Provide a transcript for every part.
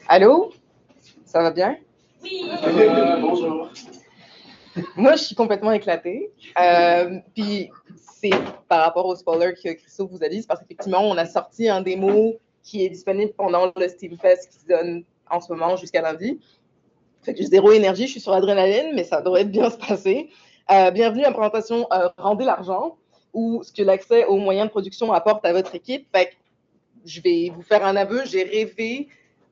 Allô? Ça va bien? Oui. Bonjour. Moi, je suis complètement éclatée. Puis, c'est par rapport au spoiler que Christophe vous a dit, c'est parce qu'effectivement, on a sorti un démo qui est disponible pendant le Steam Fest qui se donne en ce moment jusqu'à lundi. Fait que j'ai zéro énergie, je suis sur l'adrénaline, mais ça devrait bien se passer. Bienvenue à la présentation Rendez l'argent, où ce que l'accès aux moyens de production apporte à votre équipe. Fait que je vais vous faire un aveu, j'ai rêvé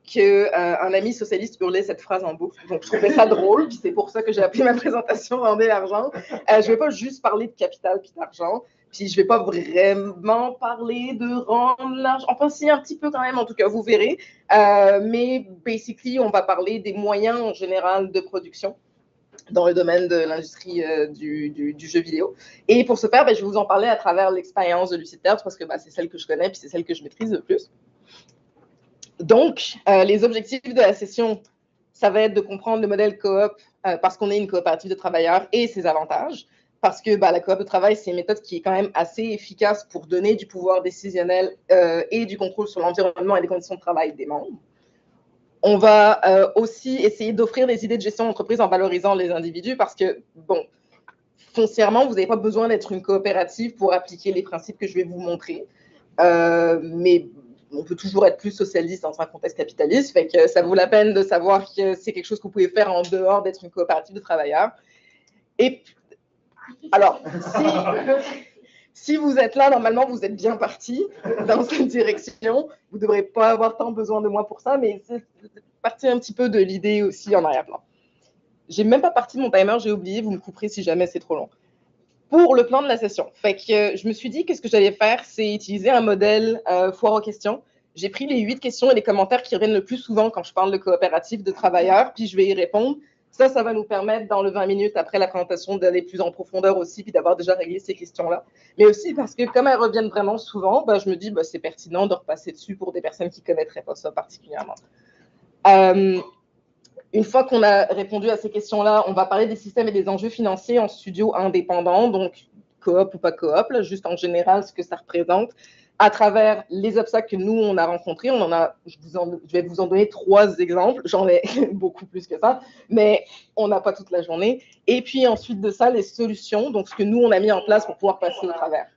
qu'un ami socialiste hurlait cette phrase en boucle. Donc, je trouvais ça drôle, puis c'est pour ça que j'ai appelé ma présentation Rendez l'argent. Je ne vais pas juste parler de capital puis d'argent, puis je ne vais pas vraiment parler de rendre l'argent. Enfin, si, un petit peu quand même, en tout cas, vous verrez. Mais, basically, on va parler des moyens en général de production dans le domaine de l'industrie du jeu vidéo. Et pour ce faire, je vais vous en parler à travers l'expérience de Lucid Terz, parce que c'est celle que je connais, puis c'est celle que je maîtrise le plus. Donc, les objectifs de la session, ça va être de comprendre le modèle coop parce qu'on est une coopérative de travailleurs et ses avantages. Parce que la coop de travail, c'est une méthode qui est quand même assez efficace pour donner du pouvoir décisionnel et du contrôle sur l'environnement et les conditions de travail des membres. On va aussi essayer d'offrir des idées de gestion d'entreprise en valorisant les individus parce que, bon, foncièrement, vous n'avez pas besoin d'être une coopérative pour appliquer les principes que je vais vous montrer. Mais on peut toujours être plus socialiste dans un contexte capitaliste, fait que ça vaut la peine de savoir que c'est quelque chose que vous pouvez faire en dehors d'être une coopérative de travailleurs. Et alors, si vous êtes là, normalement, vous êtes bien parti dans cette direction. Vous ne devrez pas avoir tant besoin de moi pour ça, mais c'est partir un petit peu de l'idée aussi en arrière-plan. J'ai même pas parti mon timer, j'ai oublié, vous me couperez si jamais c'est trop long. Pour le plan de la session. Fait que je me suis dit, qu'est-ce que j'allais faire, c'est utiliser un modèle foire aux questions. J'ai pris les 8 questions et les commentaires qui reviennent le plus souvent quand je parle de coopérative de travailleurs, puis je vais y répondre. Ça va nous permettre, dans le 20 minutes après la présentation, d'aller plus en profondeur aussi, puis d'avoir déjà réglé ces questions-là. Mais aussi parce que, comme elles reviennent vraiment souvent, je me dis, c'est pertinent de repasser dessus pour des personnes qui ne connaîtraient pas ça particulièrement. Une fois qu'on a répondu à ces questions-là, on va parler des systèmes et des enjeux financiers en studio indépendant, donc coop ou pas coop, là, juste en général ce que ça représente, à travers les obstacles que nous, on a rencontrés. Je vais vous en donner 3 exemples, j'en ai beaucoup plus que ça, mais on n'a pas toute la journée. Et puis ensuite de ça, les solutions, donc ce que nous, on a mis en place pour pouvoir passer au travers.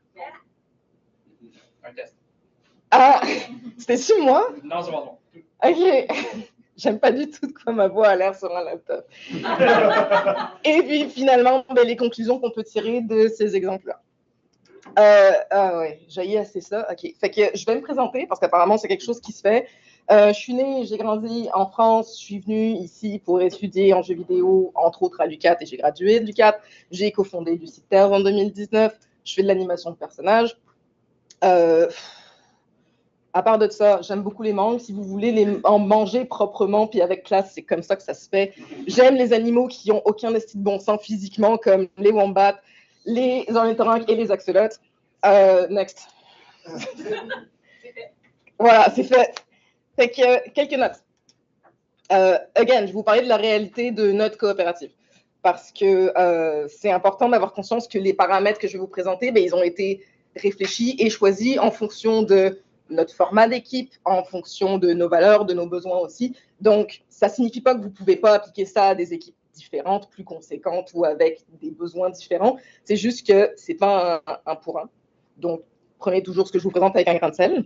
Un test. Ah, c'était sur moi? Non, c'est bon. Ok. J'aime pas du tout de quoi ma voix a l'air sur un laptop. Et puis, finalement, les conclusions qu'on peut tirer de ces exemples-là. Ouais, j'ai assez ça. OK. Fait que je vais me présenter parce qu'apparemment, c'est quelque chose qui se fait. Je suis née, j'ai grandi en France. Je suis venue ici pour étudier en jeux vidéo, entre autres à l'UQAT, et j'ai gradué de l'UQAT. J'ai cofondé Lucid Terz en 2019. Je fais de l'animation de personnages. À part de ça, j'aime beaucoup les mangues. Si vous voulez les en manger proprement puis avec classe, c'est comme ça que ça se fait. J'aime les animaux qui n'ont aucun esti de bon sens physiquement, comme les wombats, les ornithorynques et les axolotes. Next. Voilà, c'est fait. Fait que quelques notes. Again, je vous parlais de la réalité de notre coopérative. Parce que c'est important d'avoir conscience que les paramètres que je vais vous présenter, ils ont été réfléchis et choisis en fonction de notre format d'équipe, en fonction de nos valeurs, de nos besoins aussi. Donc, ça ne signifie pas que vous ne pouvez pas appliquer ça à des équipes différentes, plus conséquentes ou avec des besoins différents. C'est juste que ce n'est pas un pour un. Donc, prenez toujours ce que je vous présente avec un grain de sel.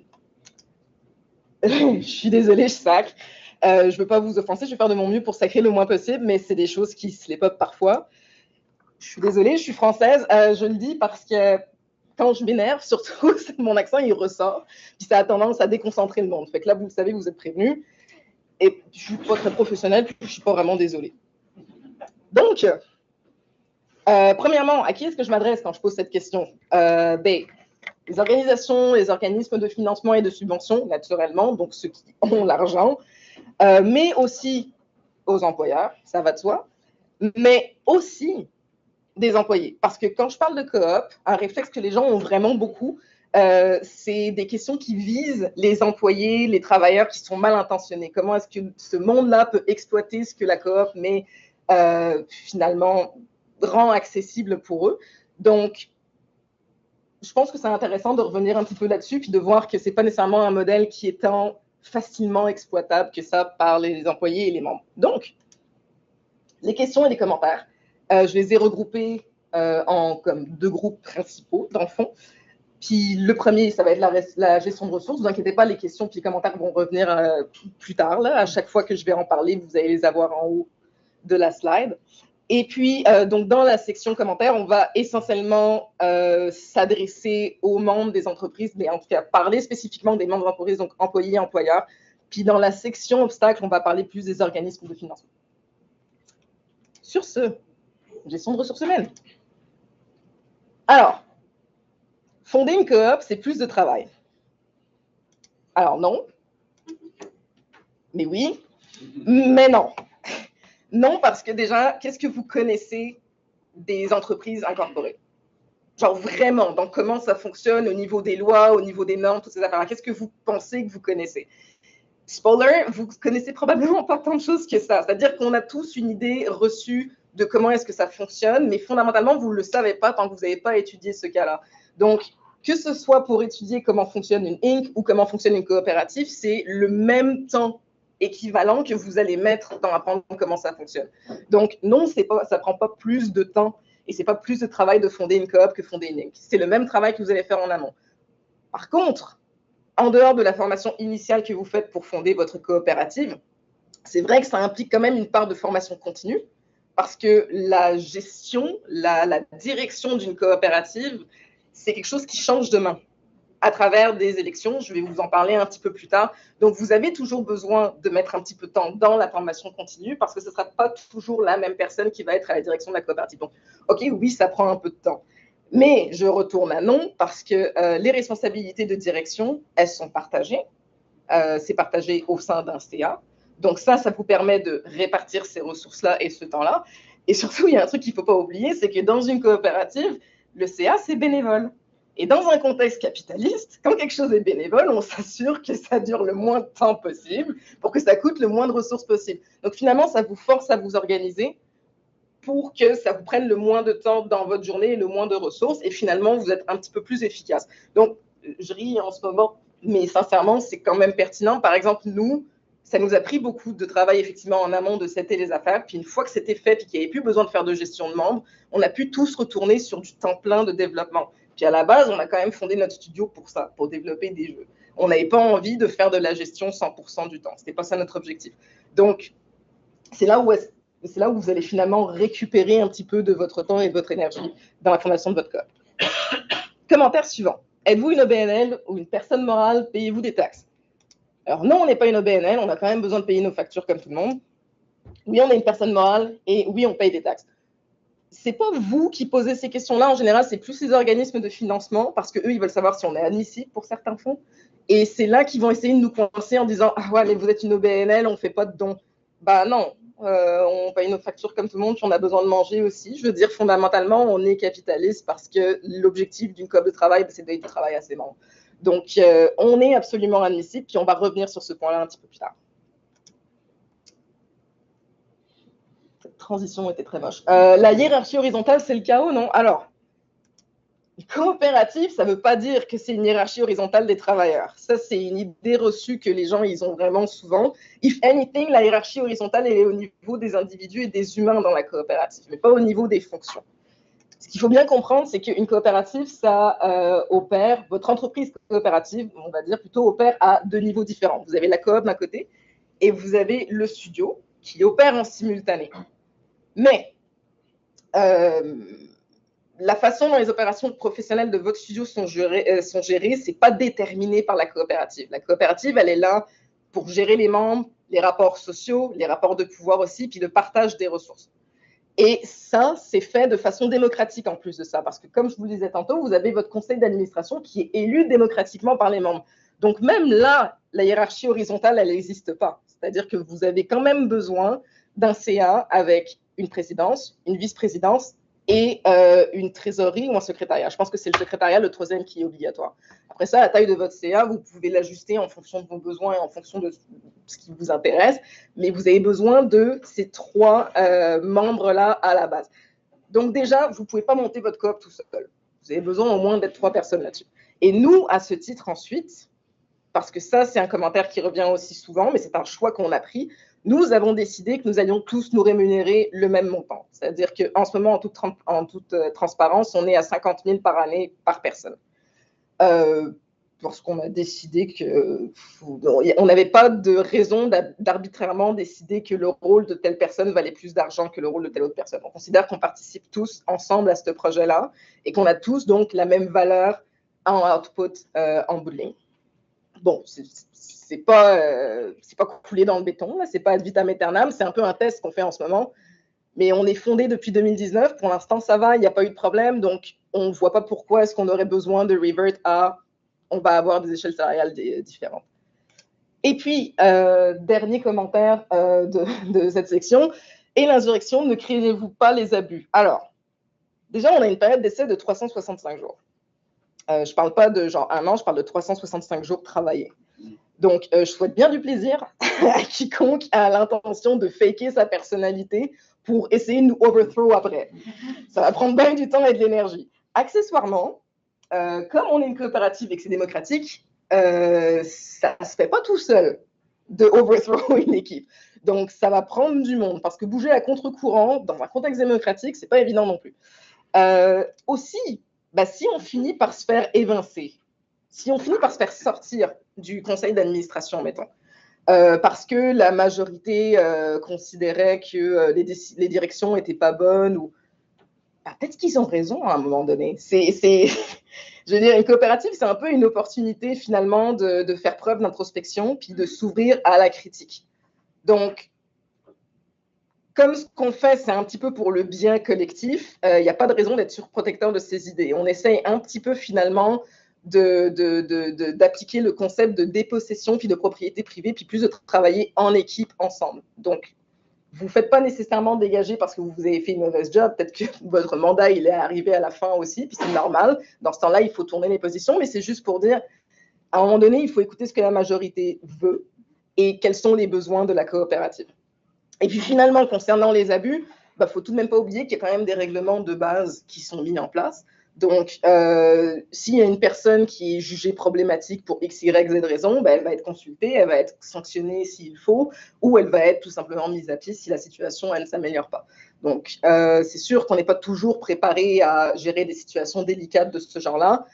Je suis désolée, je sac. Je ne veux pas vous offenser, je vais faire de mon mieux pour sacrer le moins possible, mais c'est des choses qui se les pop parfois. Je suis désolée, je suis française. Je le dis parce que quand je m'énerve, surtout, mon accent, il ressort. Puis ça a tendance à déconcentrer le monde. Fait que là, vous le savez, vous êtes prévenus. Et je suis pas très professionnelle, puis je suis pas vraiment désolée. Donc, premièrement, à qui est-ce que je m'adresse quand je pose cette question? Les organisations, les organismes de financement et de subvention, naturellement, donc ceux qui ont l'argent, mais aussi aux employeurs, ça va de soi, mais aussi des employés. Parce que quand je parle de coop, un réflexe que les gens ont vraiment beaucoup, c'est des questions qui visent les employés, les travailleurs qui sont mal intentionnés. Comment est-ce que ce monde-là peut exploiter ce que la coop met finalement rend accessible pour eux? Donc, je pense que c'est intéressant de revenir un petit peu là-dessus puis de voir que ce n'est pas nécessairement un modèle qui est tant facilement exploitable que ça par les employés et les membres. Donc, les questions et les commentaires, je les ai regroupés en comme 2 groupes principaux, dans le fond. Puis le premier, ça va être la gestion de ressources. Ne vous inquiétez pas, les questions et les commentaires vont revenir plus tard. Là. À chaque fois que je vais en parler, vous allez les avoir en haut de la slide. Et puis, donc dans la section commentaires, on va essentiellement s'adresser aux membres des entreprises, mais en tout cas parler spécifiquement des membres d'entreprise, donc employés, employeurs. Puis dans la section obstacles, on va parler plus des organismes de financement. Sur ce, gestion de ressources humaines. Alors, fonder une coop, c'est plus de travail. Alors non, mais oui, mais non. Non, parce que déjà, qu'est-ce que vous connaissez des entreprises incorporées? Genre vraiment, donc comment ça fonctionne au niveau des lois, au niveau des normes, toutes ces affaires-là. Qu'est-ce que vous pensez que vous connaissez? Spoiler, vous connaissez probablement pas tant de choses que ça. C'est-à-dire qu'on a tous une idée reçue de comment est-ce que ça fonctionne, mais fondamentalement, vous ne le savez pas tant que vous n'avez pas étudié ce cas-là. Donc, que ce soit pour étudier comment fonctionne une Inc. ou comment fonctionne une coopérative, c'est le même temps équivalent que vous allez mettre dans apprendre comment ça fonctionne. Donc, non, ça ne prend pas plus de temps et ce n'est pas plus de travail de fonder une coop que fonder une Inc. C'est le même travail que vous allez faire en amont. Par contre, en dehors de la formation initiale que vous faites pour fonder votre coopérative, c'est vrai que ça implique quand même une part de formation continue parce que la gestion, la direction d'une coopérative, c'est quelque chose qui change de main à travers des élections. Je vais vous en parler un petit peu plus tard. Donc, vous avez toujours besoin de mettre un petit peu de temps dans la formation continue parce que ce ne sera pas toujours la même personne qui va être à la direction de la coopérative. Donc, OK, oui, ça prend un peu de temps. Mais je retourne à non parce que les responsabilités de direction, elles sont partagées. C'est partagé au sein d'un CA. Donc ça vous permet de répartir ces ressources-là et ce temps-là. Et surtout, il y a un truc qu'il ne faut pas oublier, c'est que dans une coopérative, le CA, c'est bénévole. Et dans un contexte capitaliste, quand quelque chose est bénévole, on s'assure que ça dure le moins de temps possible pour que ça coûte le moins de ressources possible. Donc finalement, ça vous force à vous organiser pour que ça vous prenne le moins de temps dans votre journée et le moins de ressources. Et finalement, vous êtes un petit peu plus efficace. Donc, je ris en ce moment, mais sincèrement, c'est quand même pertinent. Par exemple, nous, ça nous a pris beaucoup de travail, effectivement, en amont de setter les affaires. Puis une fois que c'était fait et qu'il n'y avait plus besoin de faire de gestion de membres, on a pu tous retourner sur du temps plein de développement. Puis à la base, on a quand même fondé notre studio pour ça, pour développer des jeux. On n'avait pas envie de faire de la gestion 100% du temps. Ce n'était pas ça notre objectif. Donc, c'est là où vous allez finalement récupérer un petit peu de votre temps et de votre énergie dans la fondation de votre coop. Commentaire suivant. Êtes-vous une OBNL ou une personne morale? Payez-vous des taxes? Alors non, on n'est pas une OBNL, on a quand même besoin de payer nos factures comme tout le monde. Oui, on est une personne morale et oui, on paye des taxes. C'est pas vous qui posez ces questions-là. En général, c'est plus les organismes de financement parce qu'eux, ils veulent savoir si on est admissible pour certains fonds. Et c'est là qu'ils vont essayer de nous coincer en disant « Ah ouais, mais vous êtes une OBNL, on ne fait pas de dons. » Bah non, on paye nos factures comme tout le monde, puis on a besoin de manger aussi. Je veux dire, fondamentalement, on est capitaliste parce que l'objectif d'une coop de travail, c'est de donner du travail à ses membres. Donc, on est absolument admissible, puis on va revenir sur ce point-là un petit peu plus tard. Cette transition était très moche. La hiérarchie horizontale, c'est le chaos, non? Alors, coopérative, ça ne veut pas dire que c'est une hiérarchie horizontale des travailleurs. Ça, c'est une idée reçue que les gens, ils ont vraiment souvent. If anything, la hiérarchie horizontale, elle est au niveau des individus et des humains dans la coopérative, mais pas au niveau des fonctions. Ce qu'il faut bien comprendre, c'est qu'une coopérative, ça opère, votre entreprise coopérative, on va dire plutôt, opère à 2 niveaux différents. Vous avez la coop d'un côté et vous avez le studio qui opère en simultané. Mais la façon dont les opérations professionnelles de votre studio sont gérées, ce n'est pas déterminé par la coopérative. La coopérative, elle est là pour gérer les membres, les rapports sociaux, les rapports de pouvoir aussi, puis le partage des ressources. Et ça, c'est fait de façon démocratique en plus de ça, parce que comme je vous le disais tantôt, vous avez votre conseil d'administration qui est élu démocratiquement par les membres. Donc même là, la hiérarchie horizontale, elle n'existe pas. C'est-à-dire que vous avez quand même besoin d'un CA avec une présidence, une vice-présidence et une trésorerie ou un secrétariat. Je pense que c'est le secrétariat, le troisième, qui est obligatoire. Après ça, la taille de votre CA, vous pouvez l'ajuster en fonction de vos besoins et en fonction de ce qui vous intéresse, mais vous avez besoin de ces 3 membres-là à la base. Donc déjà, vous ne pouvez pas monter votre coop tout seul. Vous avez besoin au moins d'être 3 personnes là-dessus. Et nous, à ce titre ensuite, parce que ça, c'est un commentaire qui revient aussi souvent, mais c'est un choix qu'on a pris. Nous avons décidé que nous allions tous nous rémunérer le même montant. C'est-à-dire qu'en ce moment, en toute transparence, on est à 50 000 par année par personne. Parce qu'on a décidé on n'avait pas de raison d'arbitrairement décider que le rôle de telle personne valait plus d'argent que le rôle de telle autre personne. On considère qu'on participe tous ensemble à ce projet-là et qu'on a tous donc la même valeur en output en bout de ligne. Bon, c'est pas coulé dans le béton, c'est pas ad vitam aeternam, c'est un peu un test qu'on fait en ce moment. Mais on est fondé depuis 2019, pour l'instant ça va, il n'y a pas eu de problème, donc on ne voit pas pourquoi est-ce qu'on aurait besoin de revert à on va avoir des échelles salariales différentes. Et puis, dernier commentaire de cette section, et l'insurrection, ne craignez-vous pas les abus? Alors, déjà, on a une période d'essai de 365 jours. Je ne parle pas de genre 1 an, je parle de 365 jours travaillés. Donc, je souhaite bien du plaisir à quiconque a l'intention de faker sa personnalité pour essayer de nous overthrow après. Ça va prendre bien du temps et de l'énergie. Accessoirement, comme on est une coopérative et que c'est démocratique, ça ne se fait pas tout seul de overthrow une équipe. Donc, ça va prendre du monde parce que bouger à contre-courant dans un contexte démocratique, ce n'est pas évident non plus. Aussi, si on finit par se faire évincer, si on finit par se faire sortir du conseil d'administration, mettons, parce que la majorité considérait que les directions n'étaient pas bonnes, ou peut-être qu'ils ont raison à un moment donné. Je veux dire, une coopérative, c'est un peu une opportunité finalement de faire preuve d'introspection puis de s'ouvrir à la critique. Donc, comme ce qu'on fait, c'est un petit peu pour le bien collectif, il n'y a pas de raison d'être surprotecteur de ces idées. On essaye un petit peu finalement d'appliquer le concept de dépossession puis de propriété privée, puis plus de travailler en équipe ensemble. Donc, vous ne faites pas nécessairement dégager parce que vous avez fait une mauvaise job. Peut-être que votre mandat, il est arrivé à la fin aussi, puis c'est normal. Dans ce temps-là, il faut tourner les positions, mais c'est juste pour dire, à un moment donné, il faut écouter ce que la majorité veut et quels sont les besoins de la coopérative. Et puis finalement, concernant les abus, il ne faut tout de même pas oublier qu'il y a quand même des règlements de base qui sont mis en place. Donc, s'il y a une personne qui est jugée problématique pour X, Y, Z raison, elle va être consultée, elle va être sanctionnée s'il faut, ou elle va être tout simplement mise à pied si la situation elle ne s'améliore pas. Donc, c'est sûr qu'on n'est pas toujours préparé à gérer des situations délicates de ce genre-là,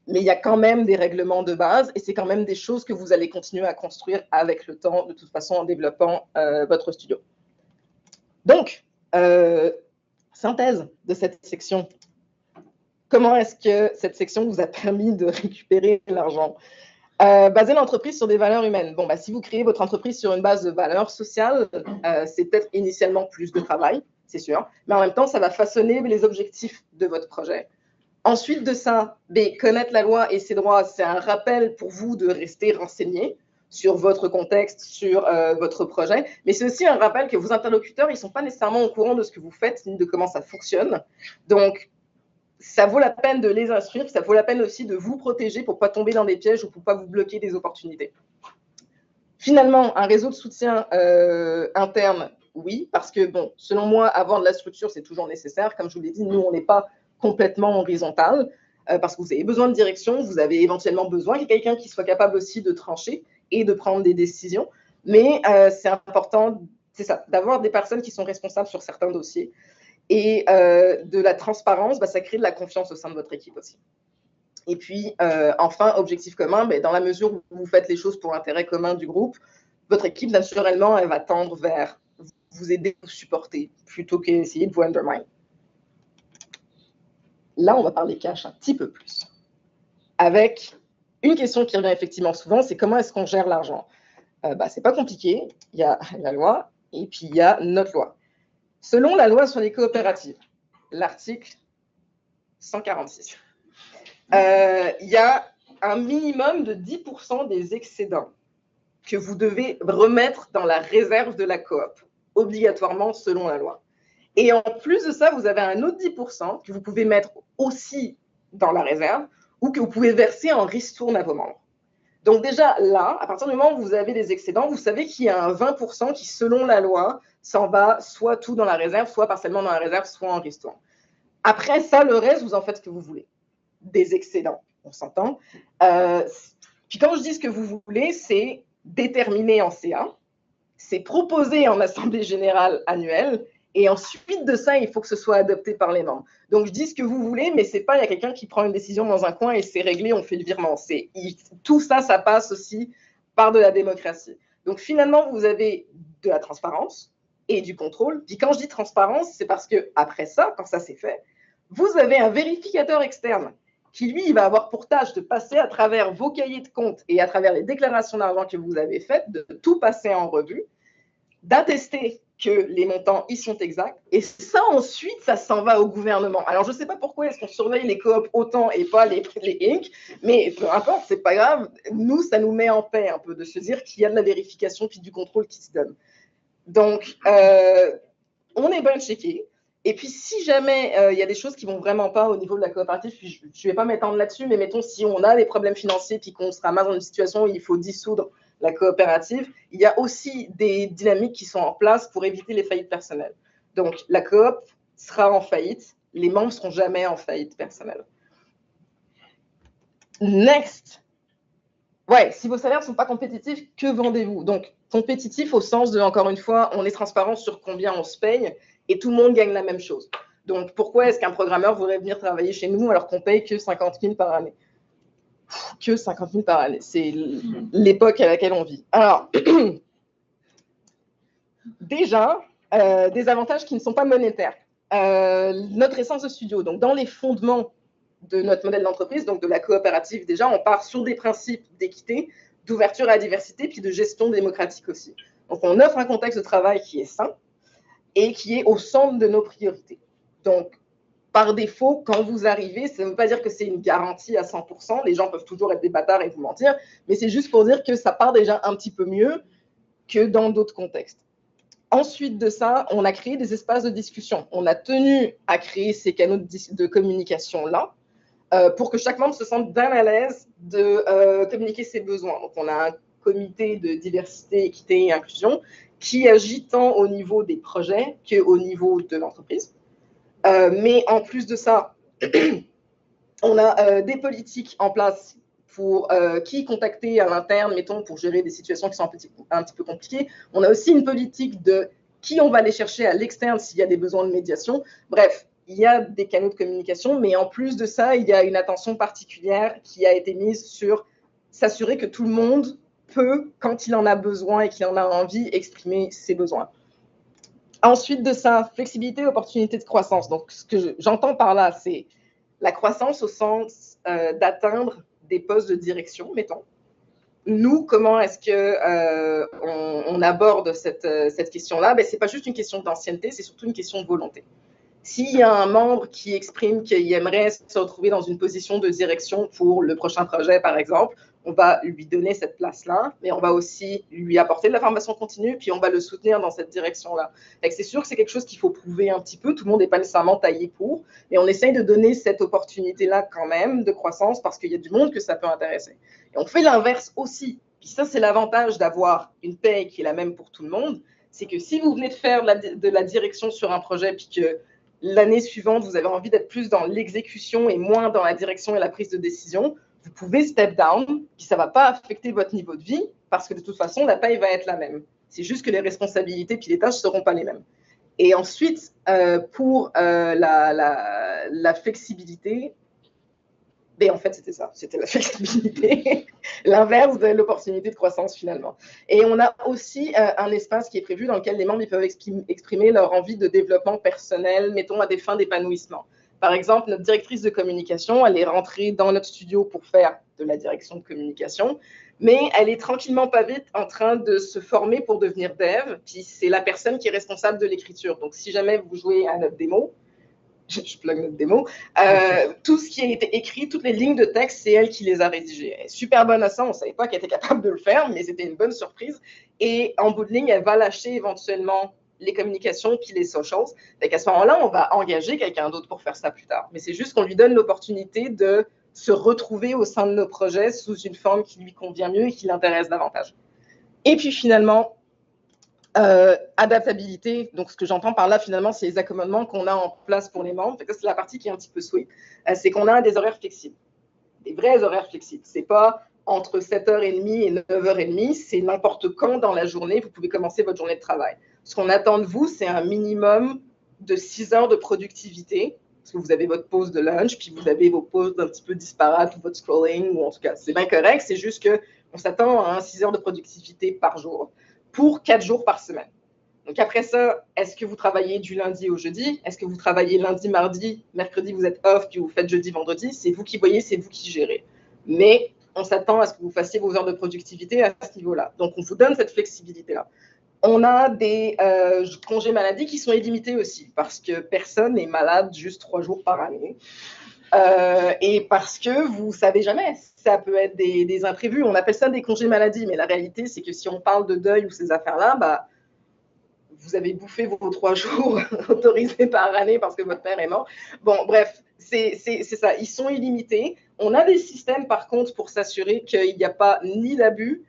mais il y a quand même des règlements de base et c'est quand même des choses que vous allez continuer à construire avec le temps, de toute façon, en développant votre studio. Donc, synthèse de cette section. Comment est-ce que cette section vous a permis de récupérer l'argent? Baser l'entreprise sur des valeurs humaines. Bon, si vous créez votre entreprise sur une base de valeurs sociales, c'est peut-être initialement plus de travail, c'est sûr, mais en même temps, ça va façonner les objectifs de votre projet. Ensuite de ça, connaître la loi et ses droits, c'est un rappel pour vous de rester renseigné sur votre contexte, sur votre projet, mais c'est aussi un rappel que vos interlocuteurs, ils ne sont pas nécessairement au courant de ce que vous faites, ni de comment ça fonctionne. Donc, ça vaut la peine de les instruire, ça vaut la peine aussi de vous protéger pour ne pas tomber dans des pièges ou pour ne pas vous bloquer des opportunités. Finalement, un réseau de soutien interne, oui, parce que, selon moi, avoir de la structure, c'est toujours nécessaire. Comme je vous l'ai dit, nous, on n'est pas complètement horizontal, parce que vous avez besoin de direction, vous avez éventuellement besoin qu'il y ait quelqu'un qui soit capable aussi de trancher et de prendre des décisions. Mais c'est important, c'est ça, d'avoir des personnes qui sont responsables sur certains dossiers. Et de la transparence, ça crée de la confiance au sein de votre équipe aussi. Et puis, enfin, objectif commun, dans la mesure où vous faites les choses pour l'intérêt commun du groupe, votre équipe, naturellement, elle va tendre vers vous aider, vous supporter, plutôt qu'essayer de vous undermine. Là, on va parler cash un petit peu plus. Avec une question qui revient effectivement souvent, c'est comment est-ce qu'on gère l'argent? C'est pas compliqué, il y a la loi et puis il y a notre loi. Selon la loi sur les coopératives, l'article 146, il y a un minimum de 10% des excédents que vous devez remettre dans la réserve de la coop, obligatoirement selon la loi. Et en plus de ça, vous avez un autre 10% que vous pouvez mettre aussi dans la réserve ou que vous pouvez verser en ristourne à vos membres. Donc déjà là, à partir du moment où vous avez des excédents, vous savez qu'il y a un 20% qui, selon la loi, s'en va soit tout dans la réserve, soit partiellement dans la réserve, soit en ristourne. Après ça, le reste, vous en faites ce que vous voulez. Des excédents, on s'entend. Puis quand je dis ce que vous voulez, c'est déterminé en CA, c'est proposé en assemblée générale annuelle, et ensuite de ça, il faut que ce soit adopté par les membres. Donc je dis ce que vous voulez, mais c'est pas il y a quelqu'un qui prend une décision dans un coin et c'est réglé, on fait le virement. Tout ça, ça passe aussi par de la démocratie. Donc finalement, vous avez de la transparence et du contrôle. Puis quand je dis transparence, c'est parce que après ça, quand ça c'est fait, vous avez un vérificateur externe qui, lui, il va avoir pour tâche de passer à travers vos cahiers de compte et à travers les déclarations d'argent que vous avez faites, de tout passer en revue, d'attester que les montants y sont exacts. Et ça, ensuite, ça s'en va au gouvernement. Alors, je ne sais pas pourquoi est-ce qu'on surveille les coops autant et pas les Inc., mais peu importe, c'est pas grave. Nous, ça nous met en paix un peu de se dire qu'il y a de la vérification puis du contrôle qui se donne. Donc, on est bien checké. Et puis, si jamais il y a des choses qui ne vont vraiment pas au niveau de la coopérative, puis je ne vais pas m'étendre là-dessus, mais mettons, si on a des problèmes financiers puis qu'on se ramasse dans une situation où il faut dissoudre la coopérative, il y a aussi des dynamiques qui sont en place pour éviter les faillites personnelles. Donc, la coop sera en faillite, les membres ne seront jamais en faillite personnelle. Next. Ouais, si vos salaires ne sont pas compétitifs, que vendez-vous? Donc, compétitif au sens de, encore une fois, on est transparent sur combien on se paye et tout le monde gagne la même chose. Donc, pourquoi est-ce qu'un programmeur voudrait venir travailler chez nous alors qu'on paye que 50 000 par année? Que 50 000 par année, c'est l'époque à laquelle on vit. Alors, déjà, des avantages qui ne sont pas monétaires. Notre essence de studio, donc dans les fondements de notre modèle d'entreprise, donc de la coopérative, déjà, on part sur des principes d'équité, d'ouverture à la diversité, puis de gestion démocratique aussi. Donc, on offre un contexte de travail qui est sain et qui est au centre de nos priorités. Donc, par défaut, quand vous arrivez, ça ne veut pas dire que c'est une garantie à 100%, les gens peuvent toujours être des bâtards et vous mentir, mais c'est juste pour dire que ça part déjà un petit peu mieux que dans d'autres contextes. Ensuite de ça, on a créé des espaces de discussion. On a tenu à créer ces canaux de communication-là pour que chaque membre se sente bien à l'aise de communiquer ses besoins. Donc, on a un comité de diversité, équité et inclusion qui agit tant au niveau des projets qu'au niveau de l'entreprise. Mais en plus de ça, on a des politiques en place pour qui contacter à l'interne, mettons, pour gérer des situations qui sont un petit peu compliquées. On a aussi une politique de qui on va aller chercher à l'externe s'il y a des besoins de médiation. Bref, il y a des canaux de communication, mais en plus de ça, il y a une attention particulière qui a été mise sur s'assurer que tout le monde peut, quand il en a besoin et qu'il en a envie, exprimer ses besoins. Ensuite de ça, flexibilité, opportunité de croissance. Donc, ce que j'entends par là, c'est la croissance au sens d'atteindre des postes de direction, mettons. Nous, comment est-ce qu'on aborde cette question-là? Ce n'est pas juste une question d'ancienneté, c'est surtout une question de volonté. S'il y a un membre qui exprime qu'il aimerait se retrouver dans une position de direction pour le prochain projet, par exemple, on va lui donner cette place-là, mais on va aussi lui apporter de la formation continue, puis on va le soutenir dans cette direction-là. C'est sûr que c'est quelque chose qu'il faut prouver un petit peu. Tout le monde n'est pas nécessairement taillé pour, mais on essaye de donner cette opportunité-là quand même de croissance parce qu'il y a du monde que ça peut intéresser. Et on fait l'inverse aussi. Puis ça, c'est l'avantage d'avoir une paye qui est la même pour tout le monde. C'est que si vous venez de faire de la direction sur un projet, puis que l'année suivante, vous avez envie d'être plus dans l'exécution et moins dans la direction et la prise de décision, vous pouvez step down, puis ça ne va pas affecter votre niveau de vie, parce que de toute façon, la paye va être la même. C'est juste que les responsabilités puis les tâches ne seront pas les mêmes. Et ensuite, pour la flexibilité, en fait, c'était ça, c'était la flexibilité, l'inverse de l'opportunité de croissance finalement. Et on a aussi un espace qui est prévu dans lequel les membres ils peuvent exprimer leur envie de développement personnel, mettons à des fins d'épanouissement. Par exemple, notre directrice de communication, elle est rentrée dans notre studio pour faire de la direction de communication, mais elle est tranquillement pas vite en train de se former pour devenir dev, puis c'est la personne qui est responsable de l'écriture. Donc, si jamais vous jouez à notre démo, je plug notre démo, tout ce qui a été écrit, toutes les lignes de texte, c'est elle qui les a rédigées. Elle est super bonne à ça, on ne savait pas qu'elle était capable de le faire, mais c'était une bonne surprise. Et en bout de ligne, elle va lâcher éventuellement les communications puis les socials. Donc à ce moment-là, on va engager quelqu'un d'autre pour faire ça plus tard. Mais c'est juste qu'on lui donne l'opportunité de se retrouver au sein de nos projets sous une forme qui lui convient mieux et qui l'intéresse davantage. Et puis finalement, adaptabilité, donc ce que j'entends par là finalement, c'est les accommodements qu'on a en place pour les membres. C'est la partie qui est un petit peu sweet. C'est qu'on a des horaires flexibles, des vrais horaires flexibles. C'est pas entre 7h30 et 9h30, c'est n'importe quand dans la journée, vous pouvez commencer votre journée de travail. Ce qu'on attend de vous, c'est un minimum de 6 heures de productivité, parce que vous avez votre pause de lunch, puis vous avez vos pauses un petit peu disparates, ou votre scrolling, ou en tout cas, c'est bien correct, c'est juste qu'on s'attend à 6 heures de productivité par jour, pour 4 jours par semaine. Donc après ça, est-ce que vous travaillez du lundi au jeudi? Est-ce que vous travaillez lundi, mardi, mercredi, vous êtes off, puis vous faites jeudi, vendredi? C'est vous qui voyez, c'est vous qui gérez. Mais on s'attend à ce que vous fassiez vos heures de productivité à ce niveau-là. Donc, on vous donne cette flexibilité-là. On a des congés maladie qui sont illimités aussi, parce que personne n'est malade juste 3 jours par année. Et parce que vous ne savez jamais, ça peut être des imprévus. On appelle ça des congés maladie, mais la réalité, c'est que si on parle de deuil ou ces affaires-là, bah, vous avez bouffé vos 3 jours autorisés par année parce que votre père est mort. Bon, bref, c'est ça. Ils sont illimités. On a des systèmes, par contre, pour s'assurer qu'il n'y a pas ni d'abus,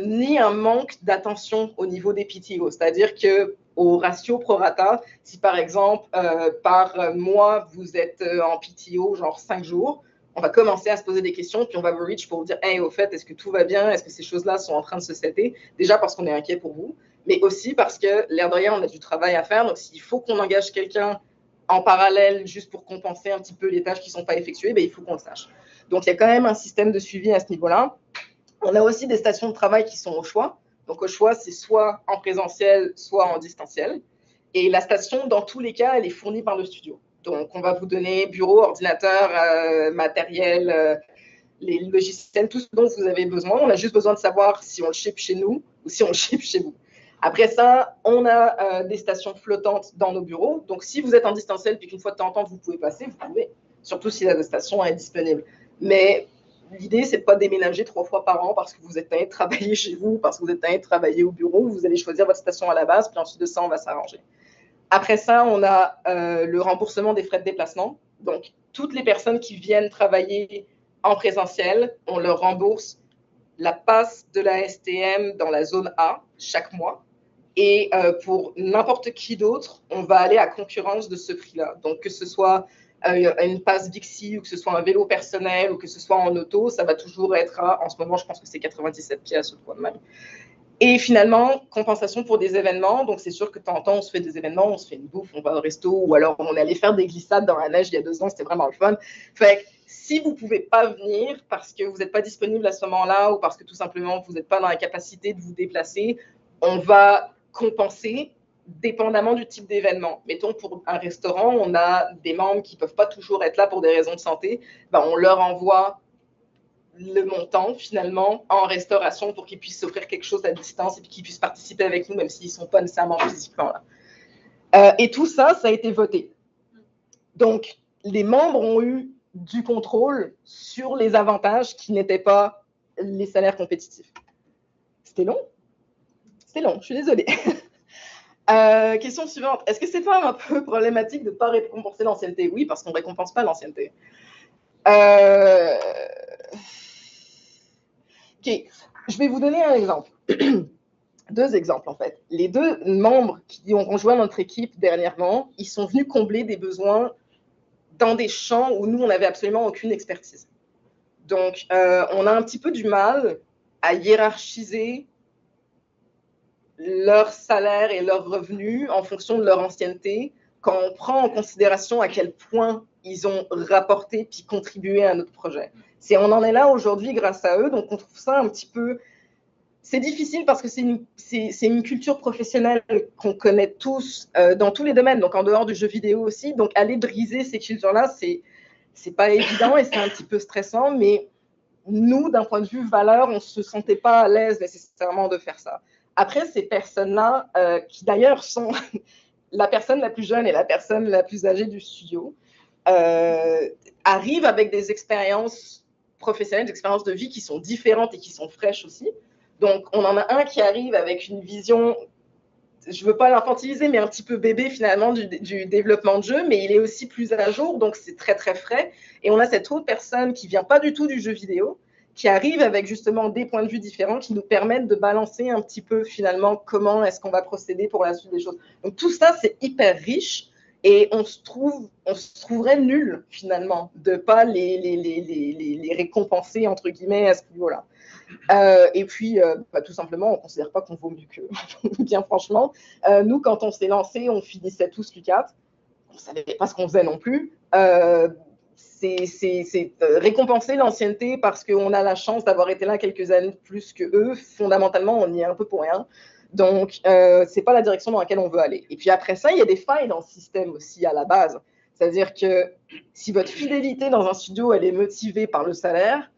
ni un manque d'attention au niveau des PTO. C'est-à-dire qu'au ratio prorata, si par exemple, par mois, vous êtes en PTO, genre 5 jours, on va commencer à se poser des questions, puis on va vous reach pour vous dire, hey, au fait, est-ce que tout va bien? Est-ce que ces choses-là sont en train de se setter? Déjà parce qu'on est inquiet pour vous, mais aussi parce que, l'air de rien, on a du travail à faire. Donc, s'il faut qu'on engage quelqu'un en parallèle, juste pour compenser un petit peu les tâches qui ne sont pas effectuées, ben, il faut qu'on le sache. Donc, il y a quand même un système de suivi à ce niveau-là. On a aussi des stations de travail qui sont au choix. Donc, au choix, c'est soit en présentiel, soit en distanciel. Et la station, dans tous les cas, elle est fournie par le studio. Donc, on va vous donner bureau, ordinateur, matériel, les logiciels, tout ce dont vous avez besoin. On a juste besoin de savoir si on le ship chez nous ou si on le ship chez vous. Après ça, on a des stations flottantes dans nos bureaux. Donc, si vous êtes en distanciel puis qu'une fois de temps en temps, vous pouvez passer, vous pouvez. Surtout si la station est disponible. Mais l'idée, c'est de ne pas déménager 3 fois par an parce que vous êtes tanné de travailler chez vous, parce que vous êtes tanné de travailler au bureau. Vous allez choisir votre station à la base, puis ensuite de ça, on va s'arranger. Après ça, on a le remboursement des frais de déplacement. Donc, toutes les personnes qui viennent travailler en présentiel, on leur rembourse la passe de la STM dans la zone A chaque mois. Et pour n'importe qui d'autre, on va aller à concurrence de ce prix-là. Donc, que ce soit une passe Bixi ou que ce soit un vélo personnel ou que ce soit en auto, ça va toujours être à, en ce moment, je pense que c'est 97 pièces au poids de même. Et finalement, compensation pour des événements. Donc, c'est sûr que de temps en temps, on se fait des événements, on se fait une bouffe, on va au resto, ou alors on est allé faire des glissades dans la neige il y a 2 ans, c'était vraiment le fun. Fait que si vous ne pouvez pas venir parce que vous n'êtes pas disponible à ce moment-là ou parce que tout simplement, vous n'êtes pas dans la capacité de vous déplacer, on va compenser dépendamment du type d'événement. Mettons, pour un restaurant, on a des membres qui ne peuvent pas toujours être là pour des raisons de santé. Ben, on leur envoie le montant, finalement, en restauration pour qu'ils puissent s'offrir quelque chose à distance et puis qu'ils puissent participer avec nous, même s'ils ne sont pas nécessairement physiquement là. Et tout ça, ça a été voté. Donc, les membres ont eu du contrôle sur les avantages qui n'étaient pas les salaires compétitifs. C'était long? C'était long, je suis désolée. Question suivante. Est-ce que c'est pas un peu problématique de ne pas récompenser l'ancienneté? Oui, parce qu'on ne récompense pas l'ancienneté. Ok, je vais vous donner un exemple. 2 exemples, en fait. Les 2 membres qui ont rejoint notre équipe dernièrement, ils sont venus combler des besoins dans des champs où nous, on n'avait absolument aucune expertise. Donc, on a un petit peu du mal à hiérarchiser leur salaire et leurs revenus en fonction de leur ancienneté quand on prend en considération à quel point ils ont rapporté puis contribué à notre projet. On en est là aujourd'hui grâce à eux, donc on trouve ça un petit peu... C'est difficile parce que c'est une culture professionnelle qu'on connaît tous dans tous les domaines, donc en dehors du jeu vidéo aussi. Donc, aller briser ces cultures-là, c'est pas évident et c'est un petit peu stressant, mais nous, d'un point de vue valeur, on ne se sentait pas à l'aise nécessairement de faire ça. Après, ces personnes-là, qui d'ailleurs sont la personne la plus jeune et la personne la plus âgée du studio, arrivent avec des expériences professionnelles, des expériences de vie qui sont différentes et qui sont fraîches aussi. Donc, on en a un qui arrive avec une vision, je ne veux pas l'infantiliser, mais un petit peu bébé finalement du développement de jeu, mais il est aussi plus à jour, donc c'est très très frais. Et on a cette autre personne qui ne vient pas du tout du jeu vidéo, qui arrive avec justement des points de vue différents qui nous permettent de balancer un petit peu finalement comment est-ce qu'on va procéder pour la suite des choses. Donc tout ça, c'est hyper riche Et on se trouverait nul, finalement, de ne pas les récompenser, entre guillemets, à ce niveau-là. Et puis, tout simplement, on ne considère pas qu'on vaut mieux qu'eux, bien franchement. Nous, quand on s'est lancé, on finissait tous Q4. On ne savait pas ce qu'on faisait non plus. C'est récompenser l'ancienneté parce qu'on a la chance d'avoir été là quelques années de plus que eux. Fondamentalement, on y est un peu pour rien. Donc, ce n'est pas la direction dans laquelle on veut aller. Et puis après ça, il y a des failles dans le système aussi à la base. C'est-à-dire que si votre fidélité dans un studio, elle est motivée par le salaire,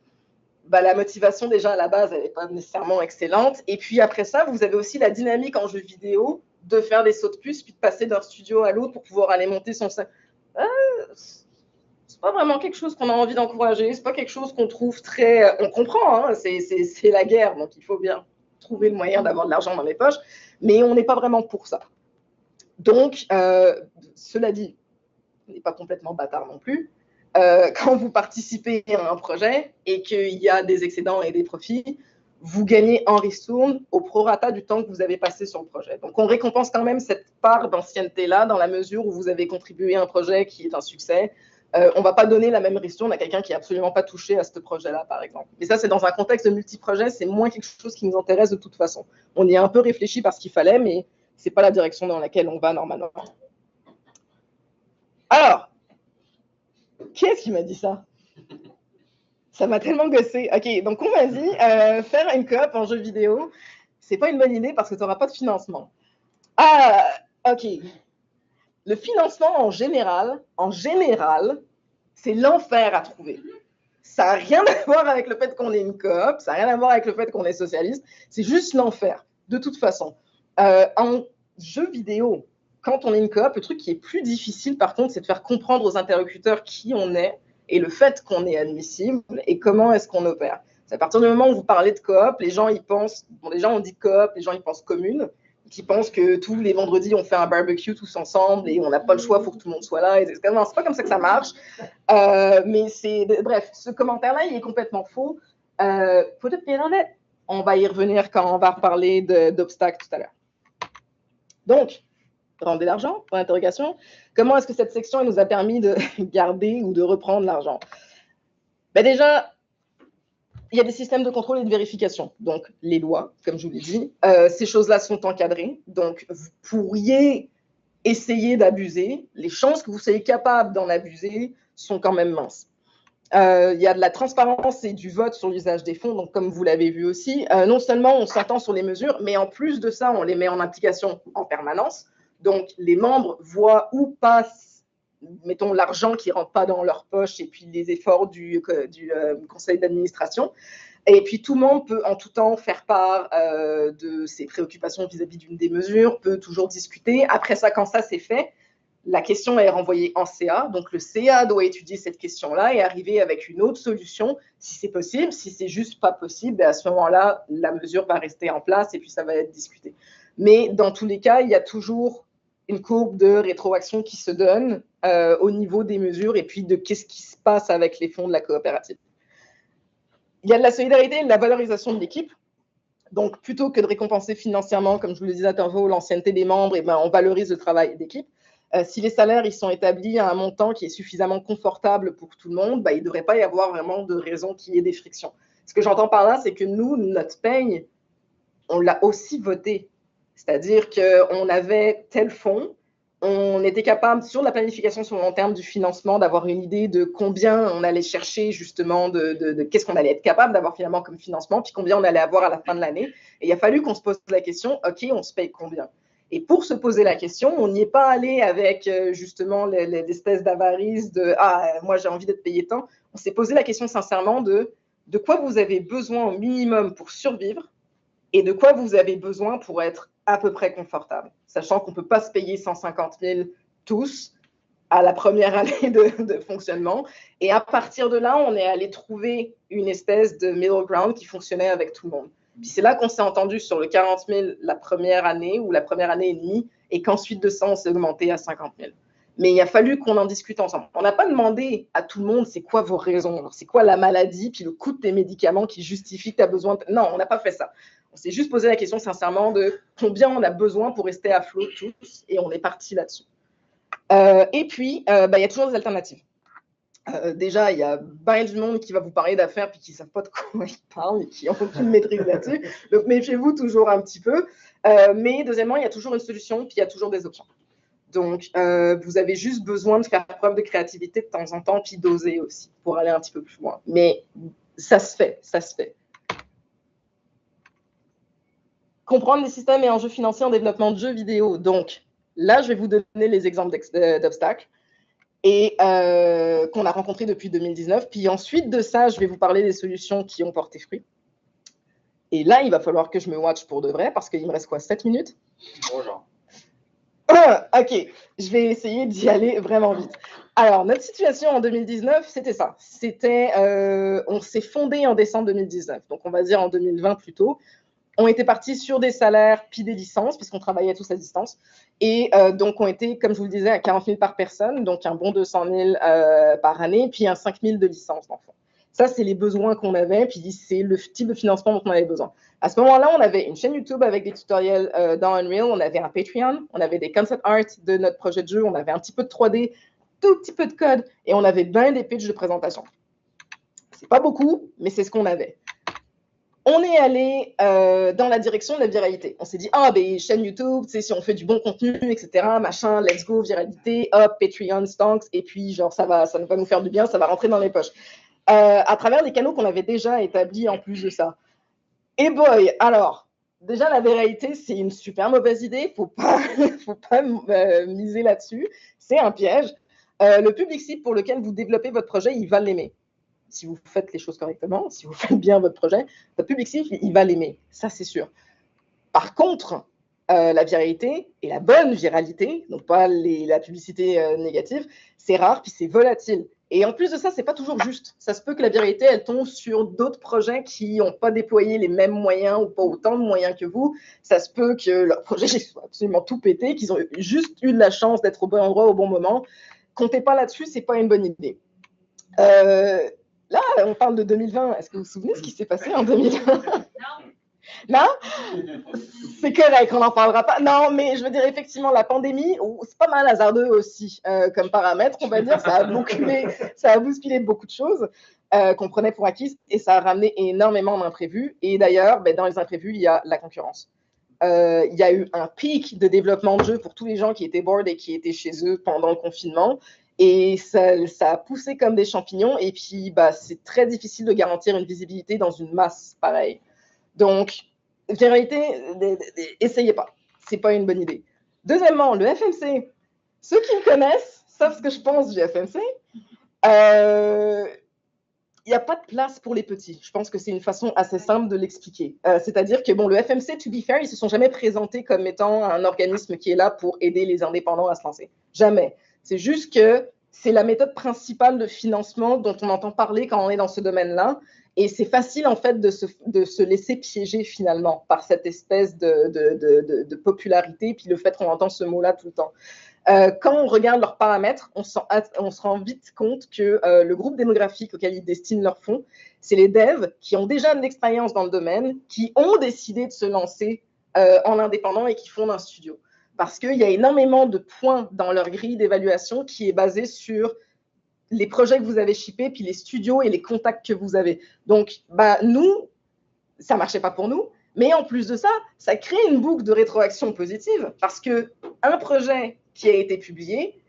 bah, la motivation déjà à la base, elle n'est pas nécessairement excellente. Et puis après ça, vous avez aussi la dynamique en jeu vidéo de faire des sauts de puce, puis de passer d'un studio à l'autre pour pouvoir aller monter son... c'est pas vraiment quelque chose qu'on a envie d'encourager, c'est pas quelque chose qu'on trouve très... On comprend, hein, c'est la guerre, donc il faut bien trouver le moyen d'avoir de l'argent dans les poches, mais on n'est pas vraiment pour ça. Donc, cela dit, on n'est pas complètement bâtard non plus. Quand vous participez à un projet et qu'il y a des excédents et des profits, vous gagnez en ristourne au prorata du temps que vous avez passé sur le projet. Donc, on récompense quand même cette part d'ancienneté-là dans la mesure où vous avez contribué à un projet qui est un succès. On ne va pas donner la même ristourne à quelqu'un qui n'est absolument pas touché à ce projet-là, par exemple. Mais ça, c'est dans un contexte de multi-projet, c'est moins quelque chose qui nous intéresse de toute façon. On y a un peu réfléchi parce qu'il fallait, mais ce n'est pas la direction dans laquelle on va normalement. Alors, qui est-ce qui m'a dit ça? Ça m'a tellement gossé. Ok, donc on m'a dit, faire une coop en jeu vidéo, c'est pas une bonne idée parce que tu n'auras pas de financement. Ah, ok. Le financement en général, c'est l'enfer à trouver. Ça n'a rien à voir avec le fait qu'on est une coop, ça n'a rien à voir avec le fait qu'on est socialiste, c'est juste l'enfer, de toute façon. En jeu vidéo, quand on est une coop, le truc qui est plus difficile, par contre, c'est de faire comprendre aux interlocuteurs qui on est et le fait qu'on est admissible et comment est-ce qu'on opère. C'est à partir du moment où vous parlez de coop, les gens, ils pensent, bon, déjà on dit coop, les gens, ils pensent commune, qui pensent que tous les vendredis, on fait un barbecue tous ensemble et on n'a pas le choix, il faut que tout le monde soit là. Non, c'est pas comme ça que ça marche. Mais c'est... Bref, ce commentaire-là, il est complètement faux. Put it bien honnête. On va y revenir quand on va reparler d'obstacles tout à l'heure. Donc, rendre de l'argent, pour l'interrogation. Comment est-ce que cette section nous a permis de garder ou de reprendre l'argent? Ben déjà, il y a des systèmes de contrôle et de vérification. Donc, les lois, comme je vous l'ai dit, ces choses-là sont encadrées. Donc, vous pourriez essayer d'abuser. Les chances que vous soyez capable d'en abuser sont quand même minces. Il y a de la transparence et du vote sur l'usage des fonds, donc comme vous l'avez vu aussi. Non seulement on s'entend sur les mesures, mais en plus de ça, on les met en application en permanence. Donc, les membres voient où passe, mettons, l'argent qui ne rentre pas dans leur poche et puis les efforts du conseil d'administration. Et puis, tout le monde peut en tout temps faire part de ses préoccupations vis-à-vis d'une des mesures, peut toujours discuter. Après ça, quand ça c'est fait, la question est renvoyée en CA. Donc, le CA doit étudier cette question-là et arriver avec une autre solution, si c'est possible. Si c'est juste pas possible, à ce moment-là, la mesure va rester en place et puis ça va être discuté. Mais dans tous les cas, il y a toujours une courbe de rétroaction qui se donne au niveau des mesures et puis de qu'est-ce qui se passe avec les fonds de la coopérative. Il y a de la solidarité et de la valorisation de l'équipe. Donc, plutôt que de récompenser financièrement, comme je vous le disais à Turvo, l'ancienneté des membres, et ben, on valorise le travail d'équipe. Si les salaires ils sont établis à un montant qui est suffisamment confortable pour tout le monde, ben, il ne devrait pas y avoir vraiment de raison qu'il y ait des frictions. Ce que j'entends par là, c'est que nous, notre paye, on l'a aussi voté. C'est-à-dire qu'on avait tel fonds, on était capable, sur la planification sur le long terme du financement, d'avoir une idée de combien on allait chercher justement, de qu'est-ce qu'on allait être capable d'avoir finalement comme financement, puis combien on allait avoir à la fin de l'année. Et il a fallu qu'on se pose la question, OK, on se paye combien? Et pour se poser la question, on n'y est pas allé avec justement l'espèce d'avarice de « Ah, moi j'ai envie d'être payé tant ». On s'est posé la question sincèrement de quoi vous avez besoin au minimum pour survivre et de quoi vous avez besoin pour être à peu près confortable, sachant qu'on ne peut pas se payer 150 000 tous à la première année de fonctionnement. Et à partir de là, on est allé trouver une espèce de middle ground qui fonctionnait avec tout le monde. Puis c'est là qu'on s'est entendu sur le 40 000 la première année ou la première année et demie, et qu'ensuite de ça, on s'est augmenté à 50 000. Mais il a fallu qu'on en discute ensemble. On n'a pas demandé à tout le monde c'est quoi vos raisons, c'est quoi la maladie, puis le coût de tes médicaments qui justifie que tu as besoin de... Non, on n'a pas fait ça. On s'est juste posé la question sincèrement de combien on a besoin pour rester à flot tous, et on est parti là-dessus. Et puis, il y a toujours des alternatives. Déjà, il y a bien du monde qui va vous parler d'affaires puis qui ne savent pas de quoi ils parlent et qui n'ont aucune maîtrise là-dessus. Donc, méfiez-vous toujours un petit peu. Mais deuxièmement, il y a toujours une solution puis il y a toujours des options. Donc, vous avez juste besoin de faire preuve de créativité de temps en temps puis d'oser aussi pour aller un petit peu plus loin. Mais ça se fait, ça se fait. Comprendre les systèmes et enjeux financiers en développement de jeux vidéo. Donc, là, je vais vous donner les exemples d'obstacles et qu'on a rencontrés depuis 2019. Puis ensuite de ça, je vais vous parler des solutions qui ont porté fruit. Et là, il va falloir que je me watch pour de vrai parce qu'il me reste quoi, 7 minutes? Bonjour. Ok, je vais essayer d'y aller vraiment vite. Alors, notre situation en 2019, c'était ça. On s'est fondé en décembre 2019, donc on va dire en 2020 plutôt. On était partis sur des salaires puis des licences, puisqu'on travaillait tous à distance. Et donc, on était, comme je vous le disais, à 40 000 par personne, donc un bon 200 000 par année, puis un 5 000 de licence d'enfants. Ça, c'est les besoins qu'on avait, puis c'est le type de financement dont on avait besoin. À ce moment-là, on avait une chaîne YouTube avec des tutoriels dans Unreal, on avait un Patreon, on avait des concept art de notre projet de jeu, on avait un petit peu de 3D, tout petit peu de code, et on avait bien des pitchs de présentation. C'est pas beaucoup, mais c'est ce qu'on avait. On est allé dans la direction de la viralité. On s'est dit, chaîne YouTube, si on fait du bon contenu, etc., machin, let's go, viralité, hop, Patreon, Stonks, et puis genre ça va nous faire du bien, ça va rentrer dans les poches. À travers les canaux qu'on avait déjà établis en plus de ça. Et boy, alors, déjà la viralité, c'est une super mauvaise idée, faut pas miser là-dessus, c'est un piège. Le public cible pour lequel vous développez votre projet, il va l'aimer. Si vous faites les choses correctement, si vous faites bien votre projet, votre public cible, il va l'aimer. Ça, c'est sûr. Par contre, la viralité et la bonne viralité, donc pas la publicité négative, c'est rare puis c'est volatile. Et en plus de ça, c'est pas toujours juste. Ça se peut que la viralité, elle tombe sur d'autres projets qui n'ont pas déployé les mêmes moyens ou pas autant de moyens que vous. Ça se peut que leur projet soit absolument tout pété, qu'ils ont juste eu de la chance d'être au bon endroit au bon moment. Comptez pas là-dessus, c'est pas une bonne idée. Là, on parle de 2020. Est-ce que vous vous souvenez ce qui s'est passé en 2020? Non? C'est correct, on n'en parlera pas. Non, mais je veux dire, effectivement, la pandémie, c'est pas mal hasardeux aussi comme paramètre, on va dire. Ça a bousculé beaucoup de choses qu'on prenait pour acquises et ça a ramené énormément d'imprévus. Et d'ailleurs, dans les imprévus, il y a la concurrence. Il y a eu un pic de développement de jeux pour tous les gens qui étaient bored et qui étaient chez eux pendant le confinement. Et ça a poussé comme des champignons. Et puis, c'est très difficile de garantir une visibilité dans une masse pareille. Donc, en réalité, essayez pas. C'est pas une bonne idée. Deuxièmement, le FMC. Ceux qui me connaissent savent ce que je pense du FMC. Il n'y a pas de place pour les petits. Je pense que c'est une façon assez simple de l'expliquer. C'est-à-dire que, le FMC, to be fair, ils ne se sont jamais présentés comme étant un organisme qui est là pour aider les indépendants à se lancer. Jamais. C'est juste que c'est la méthode principale de financement dont on entend parler quand on est dans ce domaine-là. Et c'est facile, en fait, de se laisser piéger, finalement, par cette espèce de popularité, puis le fait qu'on entend ce mot-là tout le temps. Quand on regarde leurs paramètres, on se rend vite compte que le groupe démographique auquel ils destinent leurs fonds, c'est les devs qui ont déjà de l'expérience dans le domaine, qui ont décidé de se lancer en indépendant et qui fondent un studio. Parce qu'il y a énormément de points dans leur grille d'évaluation qui est basée sur les projets que vous avez shippés, puis les studios et les contacts que vous avez. Donc, nous, ça ne marchait pas pour nous. Mais en plus de ça, ça crée une boucle de rétroaction positive parce qu'un projet qui a été publié,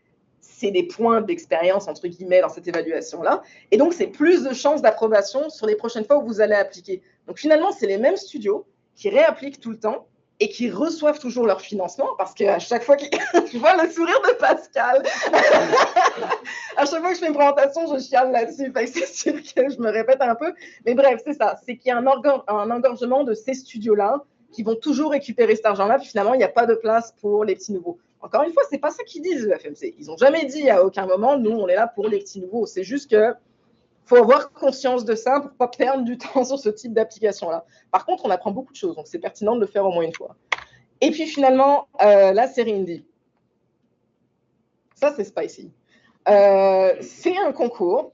c'est des points d'expérience, entre guillemets, dans cette évaluation-là. Et donc, c'est plus de chances d'approbation sur les prochaines fois où vous allez appliquer. Donc, finalement, c'est les mêmes studios qui réappliquent tout le temps et qui reçoivent toujours leur financement parce qu'à chaque fois je vois le sourire de Pascal. À chaque fois que je fais une présentation, je chiale là-dessus. C'est sûr que je me répète un peu. Mais bref, c'est ça. C'est qu'il y a un engorgement de ces studios-là qui vont toujours récupérer cet argent-là. Puis finalement, il n'y a pas de place pour les petits nouveaux. Encore une fois, c'est pas ça qu'ils disent, le FMC. Ils n'ont jamais dit à aucun moment, nous, on est là pour les petits nouveaux. C'est juste que faut avoir conscience de ça pour ne pas perdre du temps sur ce type d'application-là. Par contre, on apprend beaucoup de choses, donc c'est pertinent de le faire au moins une fois. Et puis finalement, la série indie. Ça, c'est spicy. C'est un concours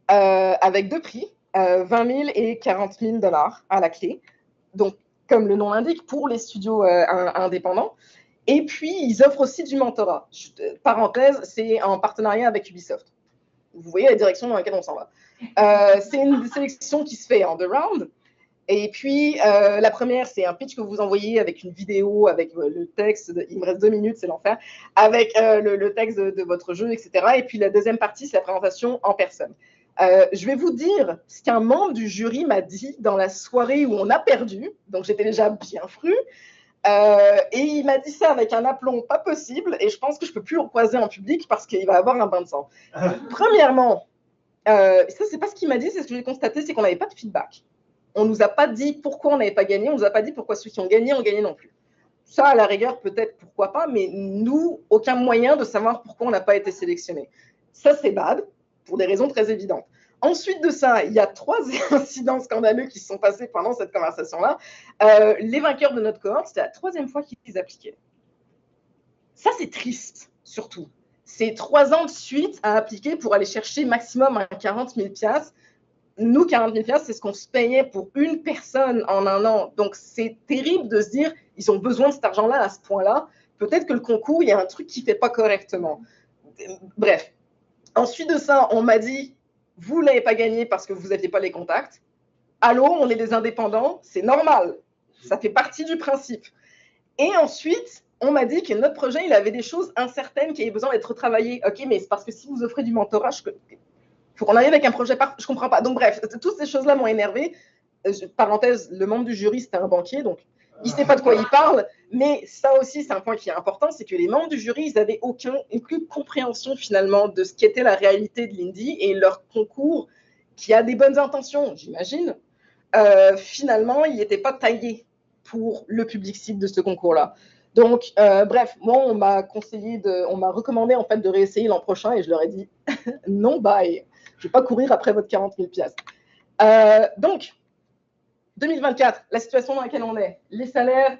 avec 2 prix, 20 000 et 40 000 $ à la clé. Donc, comme le nom l'indique, pour les studios indépendants. Et puis, ils offrent aussi du mentorat. Parenthèse, c'est en partenariat avec Ubisoft. Vous voyez la direction dans laquelle on s'en va. C'est une sélection qui se fait en 2 rounds. Et puis, la première, c'est un pitch que vous envoyez avec une vidéo, avec le texte, il me reste 2 minutes, c'est l'enfer, avec le texte de votre jeu, etc. Et puis, la deuxième partie, c'est la présentation en personne. Je vais vous dire ce qu'un membre du jury m'a dit dans la soirée où on a perdu, donc j'étais déjà bien fru, et il m'a dit ça avec un aplomb pas possible, et je pense que je ne peux plus le croiser en public parce qu'il va avoir un bain de sang. Premièrement, ça, c'est pas ce qu'il m'a dit, c'est ce que j'ai constaté, c'est qu'on n'avait pas de feedback. On ne nous a pas dit pourquoi on n'avait pas gagné, on ne nous a pas dit pourquoi ceux qui ont gagné non plus. Ça, à la rigueur, peut-être, pourquoi pas, mais nous, aucun moyen de savoir pourquoi on n'a pas été sélectionné. Ça, c'est bad, pour des raisons très évidentes. Ensuite de ça, il y a 3 incidents scandaleux qui se sont passés pendant cette conversation-là. Les vainqueurs de notre cohorte, c'était la 3e fois qu'ils appliquaient. Ça, c'est triste, surtout. C'est 3 ans de suite à appliquer pour aller chercher maximum un 40 000 piastres. Nous, 40 000 piastres, c'est ce qu'on se payait pour une personne en 1 an. Donc, c'est terrible de se dire, ils ont besoin de cet argent-là à ce point-là. Peut-être que le concours, il y a un truc qui ne fait pas correctement. Bref. Ensuite de ça, on m'a dit, vous ne l'avez pas gagné parce que vous n'aviez pas les contacts. Allô, on est des indépendants, c'est normal. Ça fait partie du principe. Et ensuite, on m'a dit que notre projet, il avait des choses incertaines qui avaient besoin d'être retravaillées. Ok, mais c'est parce que si vous offrez du mentorat, il faut qu'on arrive avec un projet je ne comprends pas. Donc bref, toutes ces choses-là m'ont énervé. Parenthèse, le membre du jury, c'était un banquier, donc il ne sait pas de quoi il parle. Mais ça aussi, c'est un point qui est important, c'est que les membres du jury, ils n'avaient aucune compréhension finalement de ce qu'était la réalité de l'Indie et leur concours, qui a des bonnes intentions, j'imagine. Finalement, il n'était pas taillé pour le public cible de ce concours-là. Donc, bref, moi, on m'a recommandé en fait de réessayer l'an prochain et je leur ai dit non, bye. Je ne vais pas courir après votre 40 000 piastres. Donc, 2024, la situation dans laquelle on est, les salaires,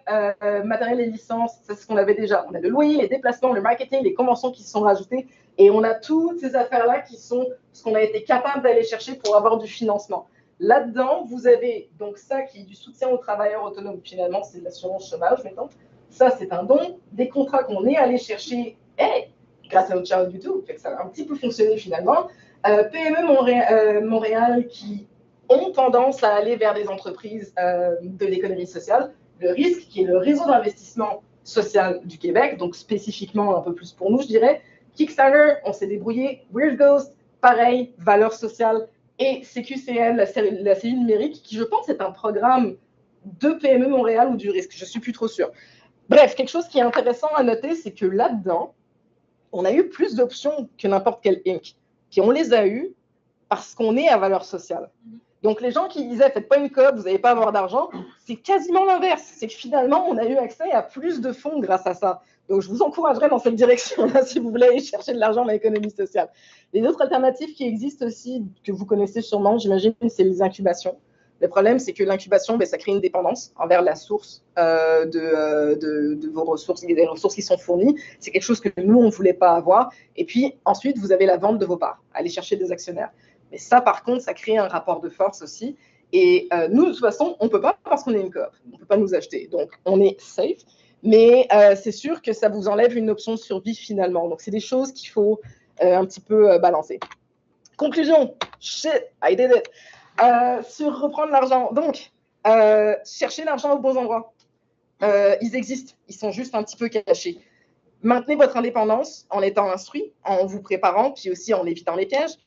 matériel et licences, c'est ce qu'on avait déjà. On a le loyer, les déplacements, le marketing, les conventions qui se sont rajoutées et on a toutes ces affaires-là qui sont ce qu'on a été capable d'aller chercher pour avoir du financement. Là-dedans, vous avez donc ça qui est du soutien aux travailleurs autonomes. Finalement, c'est de l'assurance chômage maintenant. Ça, c'est un don. Des contrats qu'on est allé chercher grâce à notre challenge YouTube, fait que ça a un petit peu fonctionné finalement. PME Montréal qui ont tendance à aller vers des entreprises de l'économie sociale. Le risque, qui est le réseau d'investissement social du Québec, donc spécifiquement un peu plus pour nous, je dirais. Kickstarter, on s'est débrouillé. Weird Ghost, pareil, valeurs sociales. Et CQCL, la cellule numérique, qui je pense est un programme de PME Montréal ou du risque, je ne suis plus trop sûre. Bref, quelque chose qui est intéressant à noter, c'est que là-dedans, on a eu plus d'options que n'importe quel Inc. Puis on les a eues parce qu'on est à valeur sociale. Donc les gens qui disaient, faites pas une coop, vous n'allez pas avoir d'argent, c'est quasiment l'inverse. C'est que finalement, on a eu accès à plus de fonds grâce à ça. Donc je vous encouragerais dans cette direction-là si vous voulez aller chercher de l'argent dans l'économie sociale. Les autres alternatives qui existent aussi, que vous connaissez sûrement, j'imagine, c'est les incubations. Le problème, c'est que l'incubation, ça crée une dépendance envers la source de vos ressources, des ressources qui sont fournies. C'est quelque chose que nous, on ne voulait pas avoir. Et puis, ensuite, vous avez la vente de vos parts, aller chercher des actionnaires. Mais ça, par contre, ça crée un rapport de force aussi. Et nous, de toute façon, on ne peut pas parce qu'on est une coop. On ne peut pas nous acheter. Donc, on est safe. Mais c'est sûr que ça vous enlève une option de survie finalement. Donc, c'est des choses qu'il faut un petit peu balancer. Conclusion. Shit, I did it. Sur reprendre l'argent. Donc, cherchez l'argent aux bons endroits. Ils existent. Ils sont juste un petit peu cachés. Maintenez votre indépendance en étant instruit, en vous préparant, puis aussi en évitant les pièges.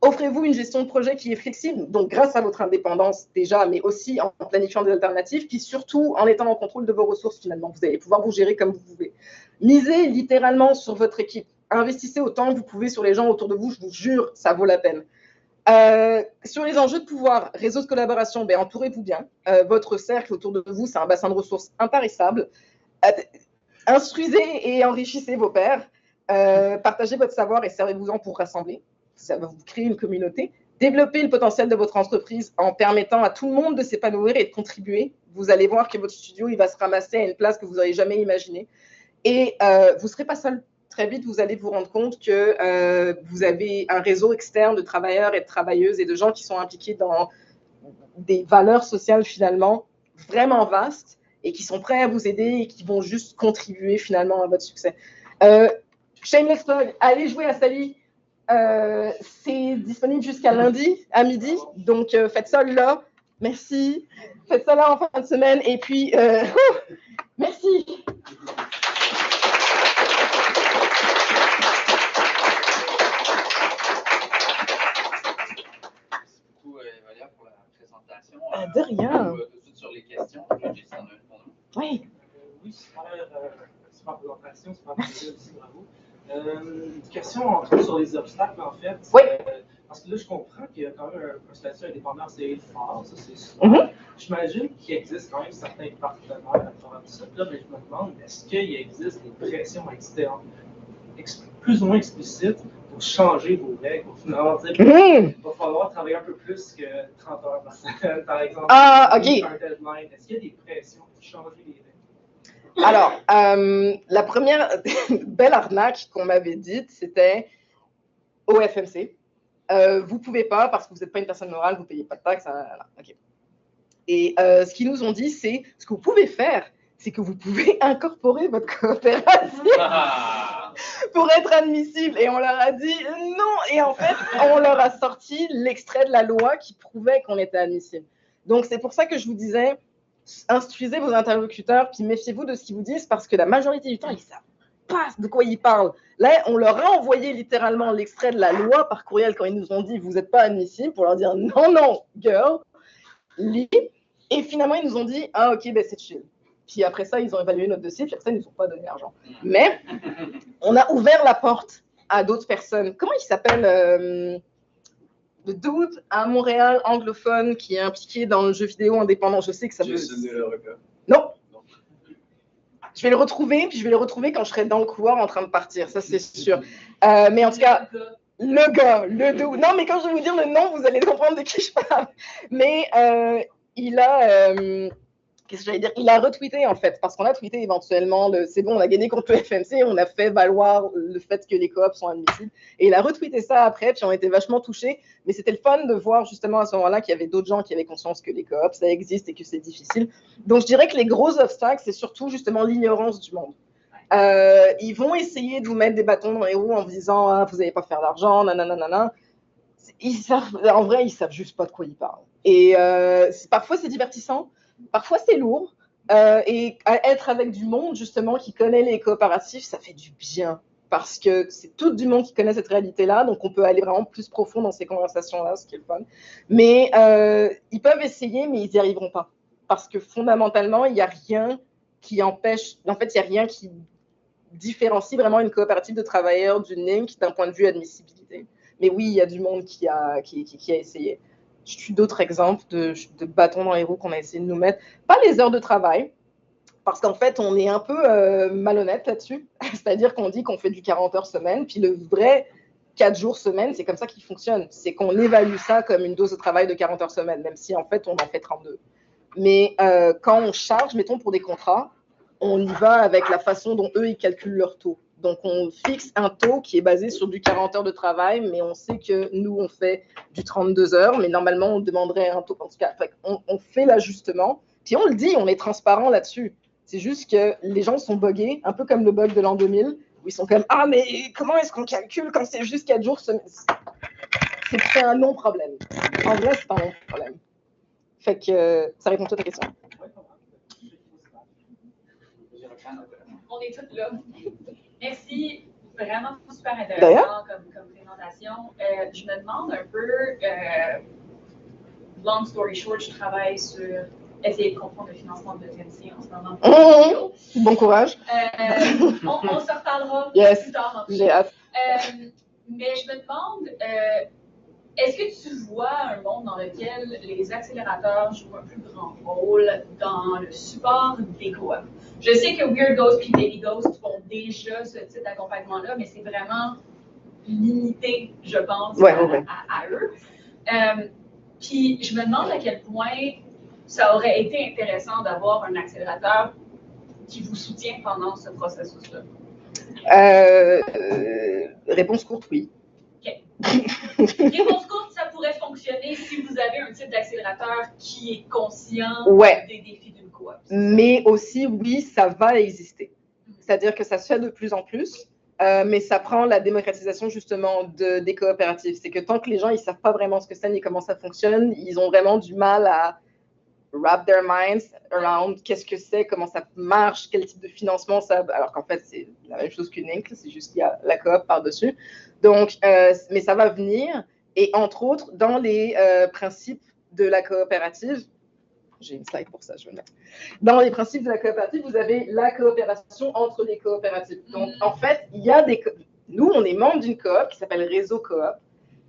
Offrez-vous une gestion de projet qui est flexible, donc grâce à votre indépendance déjà, mais aussi en planifiant des alternatives, puis surtout en étant en contrôle de vos ressources finalement. Vous allez pouvoir vous gérer comme vous voulez. Misez littéralement sur votre équipe. Investissez autant que vous pouvez sur les gens autour de vous, je vous jure, ça vaut la peine. Sur les enjeux de pouvoir, réseau de collaboration, entourez-vous bien. Votre cercle autour de vous, c'est un bassin de ressources intarissable. Instruisez et enrichissez vos pairs. Partagez votre savoir et servez-vous-en pour rassembler. Ça va vous créer une communauté. Développez le potentiel de votre entreprise en permettant à tout le monde de s'épanouir et de contribuer. Vous allez voir que votre studio, il va se ramasser à une place que vous n'auriez jamais imaginée. Et vous ne serez pas seul. Très vite, vous allez vous rendre compte que vous avez un réseau externe de travailleurs et de travailleuses et de gens qui sont impliqués dans des valeurs sociales finalement vraiment vastes et qui sont prêts à vous aider et qui vont juste contribuer finalement à votre succès. Shameless plug, allez jouer à Sally. C'est disponible jusqu'à lundi à midi, donc faites ça là. Merci. Faites ça là en fin de semaine. Et puis, merci. Merci beaucoup, Valia, pour la présentation. De rien. Tout de suite sur les questions. Jason a une pour nous. Oui. Oui, super présentation, super plaisir aussi, bravo. Une question entre autres sur les obstacles, en fait. Oui. Parce que là, je comprends qu'il y a quand même un statut indépendant assez fort, ça c'est sûr. J'imagine qu'il existe quand même certains partenaires à travers tout ça. Là, mais je me demande, est-ce qu'il existe des pressions externes, plus ou moins explicites, pour changer vos règles, pour finalement dire qu'il va falloir travailler un peu plus que 30 heures par semaine, par exemple. Ah, ok. Un deadline. Est-ce qu'il y a des pressions pour changer les règles? Alors, la première belle arnaque qu'on m'avait dite, c'était au FMC. Vous ne pouvez pas, parce que vous n'êtes pas une personne morale, vous ne payez pas de taxes. Okay. Et ce qu'ils nous ont dit, c'est ce que vous pouvez faire, c'est que vous pouvez incorporer votre coopérative pour être admissible. Et on leur a dit non. Et en fait, on leur a sorti l'extrait de la loi qui prouvait qu'on était admissible. Donc, c'est pour ça que je vous disais, instruisez vos interlocuteurs, puis méfiez-vous de ce qu'ils vous disent, parce que la majorité du temps, ils savent pas de quoi ils parlent. Là, on leur a envoyé littéralement l'extrait de la loi par courriel quand ils nous ont dit vous n'êtes pas admissible, pour leur dire non, non, girl, lis. Et finalement, ils nous ont dit ah, ok, ben c'est chill. Puis après ça, ils ont évalué notre dossier, puis après ça, ils nous ont pas donné l'argent. Mais on a ouvert la porte à d'autres personnes. Comment il s'appelle le dude à Montréal, anglophone, qui est impliqué dans le jeu vidéo indépendant. Je sais que ça veut... Non. Je vais le retrouver, puis je vais le retrouver quand je serai dans le couloir en train de partir, ça c'est sûr. Mais en tout cas, le gars, le dude. Non, mais quand je vais vous dire le nom, vous allez comprendre de qui je parle. Mais il a... qu'est-ce que j'allais dire? Il a retweeté en fait, parce qu'on a tweeté éventuellement, c'est bon, on a gagné contre le FMC, on a fait valoir le fait que les coops sont admissibles. Et il a retweeté ça après, puis on était vachement touchés. Mais c'était le fun de voir justement à ce moment-là qu'il y avait d'autres gens qui avaient conscience que les coops, ça existe et que c'est difficile. Donc je dirais que les gros obstacles, c'est surtout justement l'ignorance du monde. Ils vont essayer de vous mettre des bâtons dans les roues en vous disant ah, vous n'allez pas faire d'argent, nanana. En vrai, ils savent juste pas de quoi ils parlent. Et parfois c'est divertissant. Parfois, c'est lourd. Et être avec du monde, justement, qui connaît les coopératifs, ça fait du bien. Parce que c'est tout du monde qui connaît cette réalité-là. Donc, on peut aller vraiment plus profond dans ces conversations-là, ce qui est le fun. Mais ils peuvent essayer, mais ils n'y arriveront pas. Parce que fondamentalement, il n'y a rien qui empêche... En fait, il n'y a rien qui différencie vraiment une coopérative de travailleurs d'une NIMC d'un point de vue admissibilité. Mais oui, il y a du monde qui a essayé. Je suis d'autres exemples de bâtons dans les roues qu'on a essayé de nous mettre. Pas les heures de travail, parce qu'en fait, on est un peu malhonnête là-dessus. C'est-à-dire qu'on dit qu'on fait du 40 heures semaine, puis le vrai 4 jours semaine, c'est comme ça qu'il fonctionne. C'est qu'on évalue ça comme une dose de travail de 40 heures semaine, même si en fait, on en fait 32. Mais quand on charge, mettons pour des contrats, on y va avec la façon dont eux, ils calculent leur taux. Donc, on fixe un taux qui est basé sur du 40 heures de travail, mais on sait que nous, on fait du 32 heures, mais normalement, on demanderait un taux. En tout cas, on fait l'ajustement. Puis on le dit, on est transparent là-dessus. C'est juste que les gens sont buggés, un peu comme le bug de l'an 2000, où ils sont comme « Ah, mais comment est-ce qu'on calcule quand c'est juste 4 jours semaine ?» C'est un non-problème. En vrai, c'est pas un non-problème. Fait que ça répond à ta question. On est toutes là. Merci. Vraiment super intéressant comme présentation. Je me demande un peu, long story short, je travaille sur essayer de comprendre le financement de FMC en ce moment. Bon courage. On se reparlera plus tard. J'ai hâte. Mais je me demande, est-ce que tu vois un monde dans lequel les accélérateurs jouent un plus grand rôle dans le support des coops? Je sais que Weird Ghost et Baby Ghost font déjà ce type d'accompagnement-là, mais c'est vraiment limité, je pense, à eux. Puis je me demande à quel point ça aurait été intéressant d'avoir un accélérateur qui vous soutient pendant ce processus-là. Réponse courte, oui. OK. Réponse courte, ça pourrait fonctionner si vous avez un type d'accélérateur qui est conscient des défis d'une coop. coop. Mais aussi, oui, ça va exister. C'est-à-dire que ça se fait de plus en plus, mais ça prend la démocratisation justement des coopératives. C'est que tant que les gens ne savent pas vraiment ce que c'est ni comment ça fonctionne, ils ont vraiment du mal à wrap their minds around qu'est-ce que c'est, comment ça marche, quel type de financement ça... Alors qu'en fait, c'est la même chose qu'une Inc, c'est juste qu'il y a la coop par-dessus. Donc, mais ça va venir. Et entre autres, dans les principes de la coopérative, j'ai une slide pour ça, je vais le mettre. Dans les principes de la coopérative, vous avez la coopération entre les coopératives. Donc, en fait, il y a nous, on est membre d'une coop qui s'appelle Réseau Coop,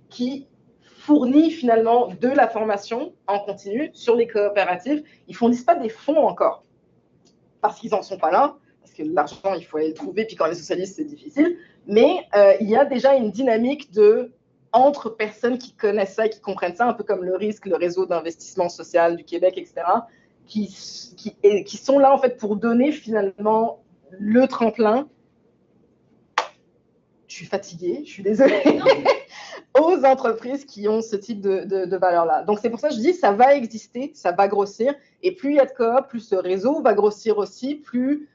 qui fournit finalement de la formation en continu sur les coopératives. Ils ne fournissent pas des fonds encore, parce qu'ils n'en sont pas là, parce que l'argent, il faut aller le trouver, puis quand les socialistes, c'est difficile. Mais il y a déjà une dynamique entre personnes qui connaissent ça, qui comprennent ça, un peu comme le risque, le réseau d'investissement social du Québec, etc., qui sont là en fait pour donner finalement le tremplin. Je suis fatiguée, je suis désolée, aux entreprises qui ont ce type de valeur-là. Donc c'est pour ça que je dis ça va exister, ça va grossir, et plus il y a de coop, plus ce réseau va grossir aussi, plus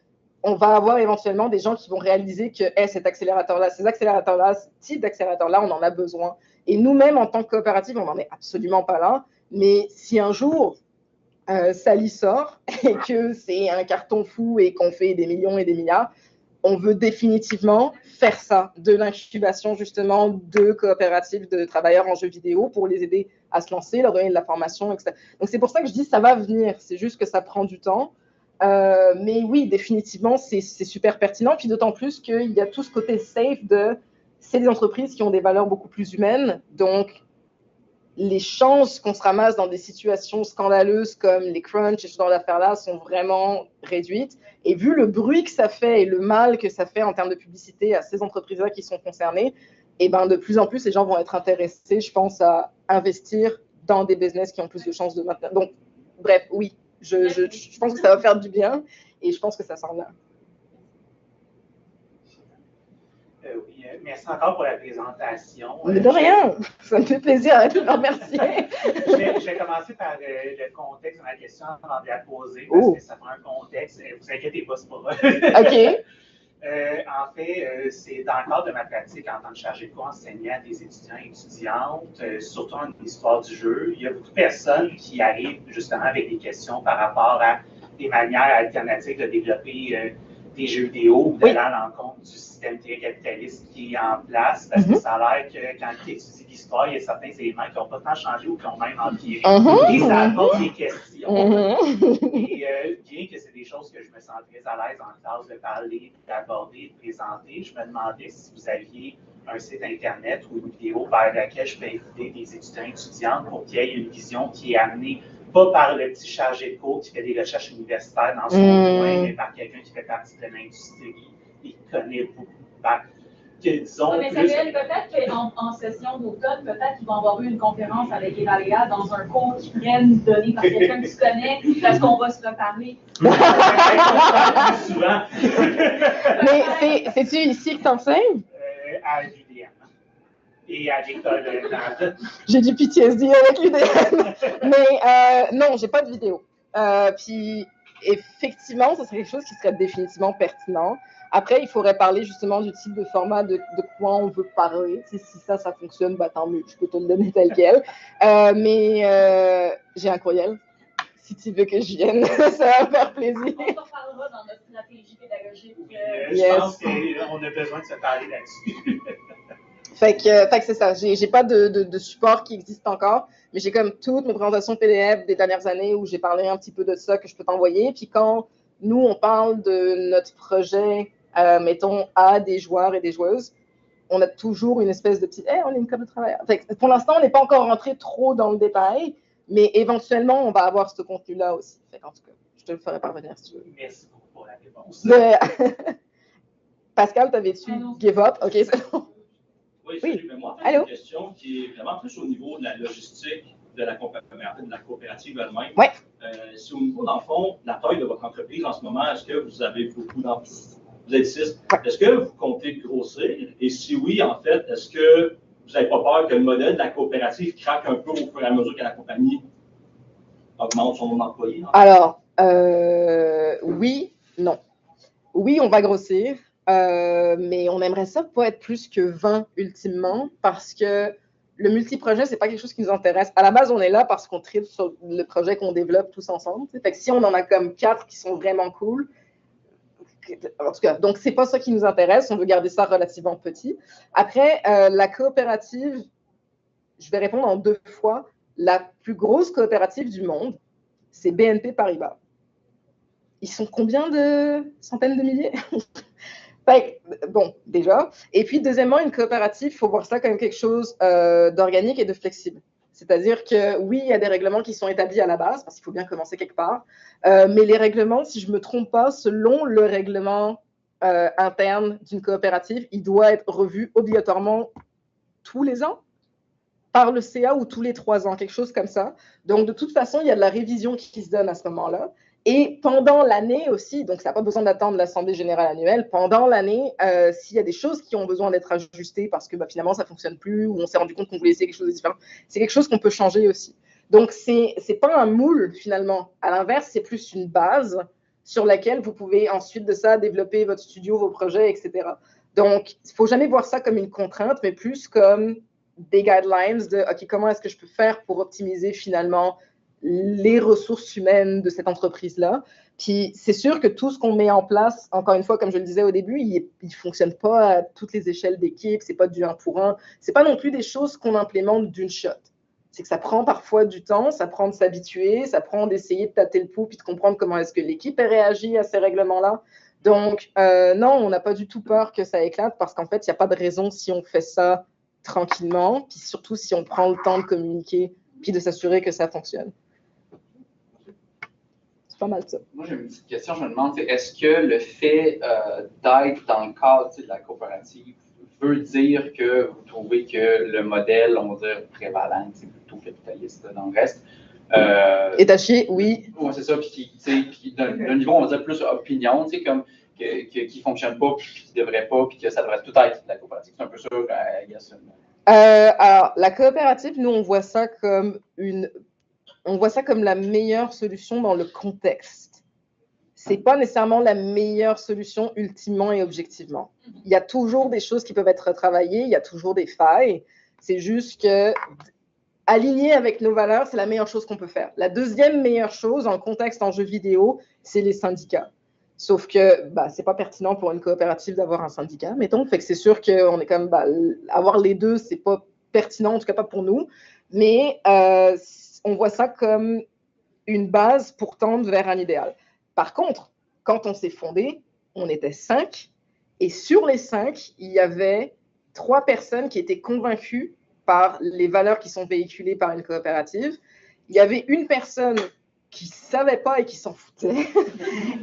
on va avoir éventuellement des gens qui vont réaliser que cet accélérateur-là, ces accélérateurs-là, ce type d'accélérateur-là, on en a besoin. Et nous-mêmes, en tant que coopérative, on n'en est absolument pas là. Mais si un jour, Sally sort et que c'est un carton fou et qu'on fait des millions et des milliards, on veut définitivement faire ça, de l'incubation justement de coopératives de travailleurs en jeux vidéo pour les aider à se lancer, leur donner de la formation, etc. Donc c'est pour ça que je dis ça va venir, c'est juste que ça prend du temps. Mais oui, définitivement, c'est super pertinent. Puis d'autant plus qu'il y a tout ce côté safe c'est des entreprises qui ont des valeurs beaucoup plus humaines. Donc, les chances qu'on se ramasse dans des situations scandaleuses comme les crunchs et ce genre d'affaires-là sont vraiment réduites. Et vu le bruit que ça fait et le mal que ça fait en termes de publicité à ces entreprises-là qui sont concernées, et ben de plus en plus, les gens vont être intéressés, je pense, à investir dans des business qui ont plus de chances de maintenir. Donc, bref, oui. Je pense que ça va faire du bien et je pense que ça s'en va. Oui, merci encore pour la présentation. Mais de rien, ça me fait plaisir de me remercier. Je vais commencer par le contexte de ma question avant de la poser, parce que ça prend un contexte. Vous inquiétez pas, c'est pas vrai. OK. En fait, c'est dans le cadre de ma pratique en tant que chargé de cours enseignant à des étudiants et étudiantes, surtout en histoire du jeu. Il y a beaucoup de personnes qui arrivent justement avec des questions par rapport à des manières alternatives de développer des jeux vidéo ou d'aller à l'encontre du système très capitaliste qui est en place, parce que ça a l'air que quand tu étudies l'histoire, il y a certains éléments qui n'ont pas tant changé ou qui ont même empiré. Et ça apporte des questions. Et bien que c'est des choses que je me sens très à l'aise en classe de parler, d'aborder, de présenter, je me demandais si vous aviez un site Internet ou une vidéo vers laquelle je peux inviter des étudiants et étudiantes pour qu'il y ait une vision qui est amenée pas par le petit chargé de cours qui fait des recherches universitaires dans son coin, mais par quelqu'un qui fait partie de l'industrie et qui connaît beaucoup. Disons, mais Samuel, peut-être qu'en session d'automne, peut-être qu'ils vont avoir eu une conférence avec Evaléa dans un cours qui prenne donné par quelqu'un que tu connais, parce qu'on va se reparler. Souvent. Mais c'est-tu ici que t'enseignes? À l'UDM. Et à l'école d'Anne. J'ai du PTSD avec l'UDM. Mais non, j'ai pas de vidéo. Puis effectivement, ça serait quelque chose qui serait définitivement pertinent. Après, il faudrait parler justement du type de format, de quoi on veut parler. Si ça fonctionne, bah, tant mieux, je peux te le donner tel quel. Mais j'ai un courriel. Si tu veux que je vienne, ça va me faire plaisir. On s'en parlera dans notre stratégie pédagogique. Je pense qu'on a besoin de se parler là-dessus. Fait que c'est ça. J'ai pas de support qui existe encore, mais j'ai comme toutes mes présentations PDF des dernières années où j'ai parlé un petit peu de ça que je peux t'envoyer. Puis quand nous, on parle de notre projet, mettons, à des joueurs et des joueuses, on a toujours une espèce de petit « on est une coop de travailleurs ». Pour l'instant, on n'est pas encore rentré trop dans le détail, mais éventuellement, on va avoir ce contenu-là aussi. En tout cas, je te le ferai parvenir si tu veux. Merci beaucoup pour la réponse. Pascal, t'avais-tu give up? OK, c'est bon. Oui, Oui. Mais moi, en fait, une question qui est vraiment plus au niveau de la logistique de la coopérative elle-même. Ouais. C'est au niveau, dans le fond, de la taille de votre entreprise en ce moment. Est-ce que vous avez beaucoup d'employés? Vous êtes 6. Est-ce que vous comptez grossir? Et si oui, en fait, est-ce que vous n'avez pas peur que le modèle de la coopérative craque un peu au fur et à mesure que la compagnie augmente son nombre d'employés? Alors, Oui, non. Oui, on va grossir, mais on aimerait ça pas être plus que 20 ultimement, parce que le multiprojet, c'est pas quelque chose qui nous intéresse. À la base, on est là parce qu'on tripe sur le projet qu'on développe tous ensemble. Fait que si on en a comme 4 qui sont vraiment cool, en tout cas, donc c'est pas ça qui nous intéresse. On veut garder ça relativement petit. Après, la coopérative, je vais répondre en 2 fois. La plus grosse coopérative du monde, c'est BNP Paribas. Ils sont combien de centaines de milliers? Bon, déjà. Et puis, deuxièmement, une coopérative, il faut voir ça comme quelque chose d'organique et de flexible. C'est-à-dire que oui, il y a des règlements qui sont établis à la base, parce qu'il faut bien commencer quelque part. Mais les règlements, si je ne me trompe pas, selon le règlement interne d'une coopérative, il doit être revu obligatoirement tous les ans par le CA ou tous les 3 ans, quelque chose comme ça. Donc, de toute façon, il y a de la révision qui se donne à ce moment-là. Et pendant l'année aussi, donc ça n'a pas besoin d'attendre l'Assemblée générale annuelle, pendant l'année, s'il y a des choses qui ont besoin d'être ajustées parce que finalement ça ne fonctionne plus ou on s'est rendu compte qu'on voulait essayer quelque chose de différent, c'est quelque chose qu'on peut changer aussi. Donc, ce n'est pas un moule finalement. À l'inverse, c'est plus une base sur laquelle vous pouvez ensuite de ça développer votre studio, vos projets, etc. Donc, il ne faut jamais voir ça comme une contrainte, mais plus comme des guidelines de OK, comment est-ce que je peux faire pour optimiser finalement les ressources humaines de cette entreprise-là. Puis c'est sûr que tout ce qu'on met en place, encore une fois, comme je le disais au début, il ne fonctionne pas à toutes les échelles d'équipe, c'est pas du 1 pour 1, c'est pas non plus des choses qu'on implémente d'une shot. C'est que ça prend parfois du temps, ça prend de s'habituer, ça prend d'essayer de tâter le pouls puis de comprendre comment est-ce que l'équipe réagit à ces règlements-là. Donc, non, on n'a pas du tout peur que ça éclate parce qu'en fait, il n'y a pas de raison si on fait ça tranquillement, puis surtout si on prend le temps de communiquer puis de s'assurer que ça fonctionne. C'est pas mal ça. Moi, j'ai une petite question. Je me demande, est-ce que le fait d'être dans le cadre de la coopérative veut dire que vous trouvez que le modèle, on va dire, prévalent, c'est plutôt capitaliste dans le reste? Étaché, oui. Oui, c'est ça. Puis d'un niveau, on va dire, plus opinion, comme qui ne fonctionne pas, puis qui ne devrait pas, puis que ça devrait tout être la coopérative. C'est un peu ça, I guess. Alors, la coopérative, nous, on voit ça comme la meilleure solution dans le contexte. Ce n'est pas nécessairement la meilleure solution ultimement et objectivement. Il y a toujours des choses qui peuvent être retravaillées, il y a toujours des failles. C'est juste que aligner avec nos valeurs, c'est la meilleure chose qu'on peut faire. La deuxième meilleure chose dans le contexte en jeu vidéo, c'est les syndicats. Sauf que c'est pas pertinent pour une coopérative d'avoir un syndicat, mettons. Fait que c'est sûr qu'on est comme avoir les deux, c'est pas pertinent, en tout cas pas pour nous. Mais on voit ça comme une base pour tendre vers un idéal. Par contre, quand on s'est fondé, on était 5. Et sur les 5, il y avait 3 personnes qui étaient convaincues par les valeurs qui sont véhiculées par une coopérative. Il y avait une personne qui ne savait pas et qui s'en foutait.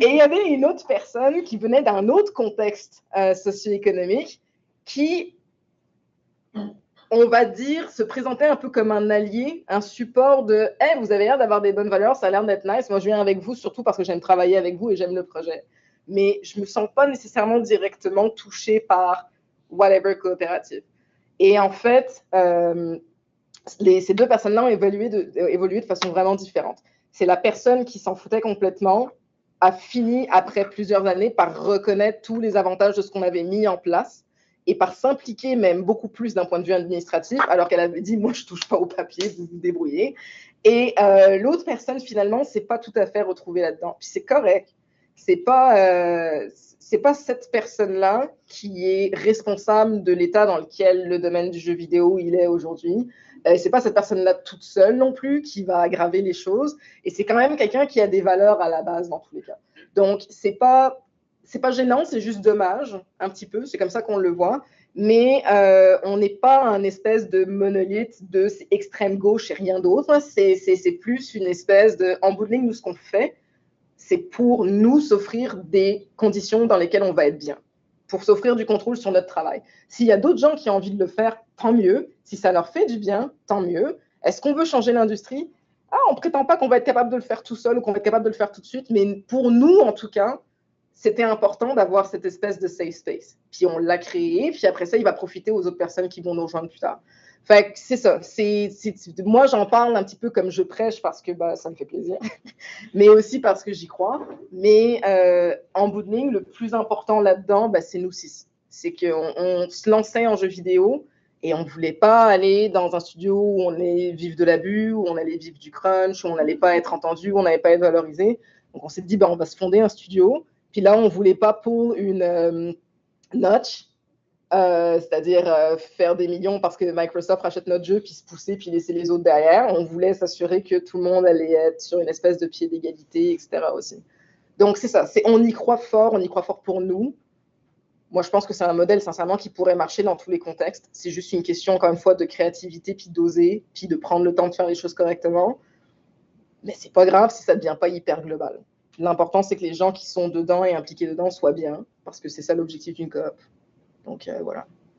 Et il y avait une autre personne qui venait d'un autre contexte socio-économique qui, on va dire, se présentait un peu comme un allié, un support de « Hey, vous avez l'air d'avoir des bonnes valeurs, ça a l'air d'être nice, moi je viens avec vous surtout parce que j'aime travailler avec vous et j'aime le projet. » Mais je ne me sens pas nécessairement directement touchée par whatever coopérative. Et en fait, ces 2 personnes-là ont évolué de façon vraiment différente. C'est la personne qui s'en foutait complètement a fini, après plusieurs années, par reconnaître tous les avantages de ce qu'on avait mis en place et par s'impliquer même beaucoup plus d'un point de vue administratif, alors qu'elle avait dit « moi, je ne touche pas au papier, vous vous débrouillez ». Et l'autre personne, finalement, ne s'est pas tout à fait retrouvée là-dedans. Puis c'est correct. C'est pas cette personne-là qui est responsable de l'état dans lequel le domaine du jeu vidéo il est aujourd'hui. C'est pas cette personne-là toute seule non plus qui va aggraver les choses. Et c'est quand même quelqu'un qui a des valeurs à la base dans tous les cas. Donc, c'est pas gênant, c'est juste dommage, un petit peu. C'est comme ça qu'on le voit. Mais on n'est pas un espèce de monolithe de extrême gauche et rien d'autre. C'est plus une espèce de... En bout de ligne, nous, ce qu'on fait, c'est pour nous s'offrir des conditions dans lesquelles on va être bien, pour s'offrir du contrôle sur notre travail. S'il y a d'autres gens qui ont envie de le faire, tant mieux. Si ça leur fait du bien, tant mieux. Est-ce qu'on veut changer l'industrie? On ne prétend pas qu'on va être capable de le faire tout seul ou qu'on va être capable de le faire tout de suite, mais pour nous, en tout cas, c'était important d'avoir cette espèce de safe space. Puis on l'a créé, puis après ça, il va profiter aux autres personnes qui vont nous rejoindre plus tard. Fait que c'est ça. Moi, j'en parle un petit peu comme je prêche parce que bah, ça me fait plaisir, mais aussi parce que j'y crois. Mais en bout de ligne, le plus important là-dedans, bah, c'est nous six. C'est qu'on se lançait en jeu vidéo et on ne voulait pas aller dans un studio où on allait vivre de l'abus, où on allait vivre du crunch, où on n'allait pas être entendu, où on n'allait pas être valorisé. Donc on s'est dit, bah, on va se fonder un studio. Puis là, on ne voulait pas pour une notch. C'est-à-dire faire des millions parce que Microsoft rachète notre jeu, puis se pousser, puis laisser les autres derrière. On voulait s'assurer que tout le monde allait être sur une espèce de pied d'égalité, etc. aussi. Donc, c'est ça. On y croit fort pour nous. Moi, je pense que c'est un modèle, sincèrement, qui pourrait marcher dans tous les contextes. C'est juste une question, encore une fois, de créativité, puis d'oser, puis de prendre le temps de faire les choses correctement. Mais c'est pas grave si ça ne devient pas hyper global. L'important, c'est que les gens qui sont dedans et impliqués dedans soient bien, parce que c'est ça l'objectif d'une coop. Donc, voilà.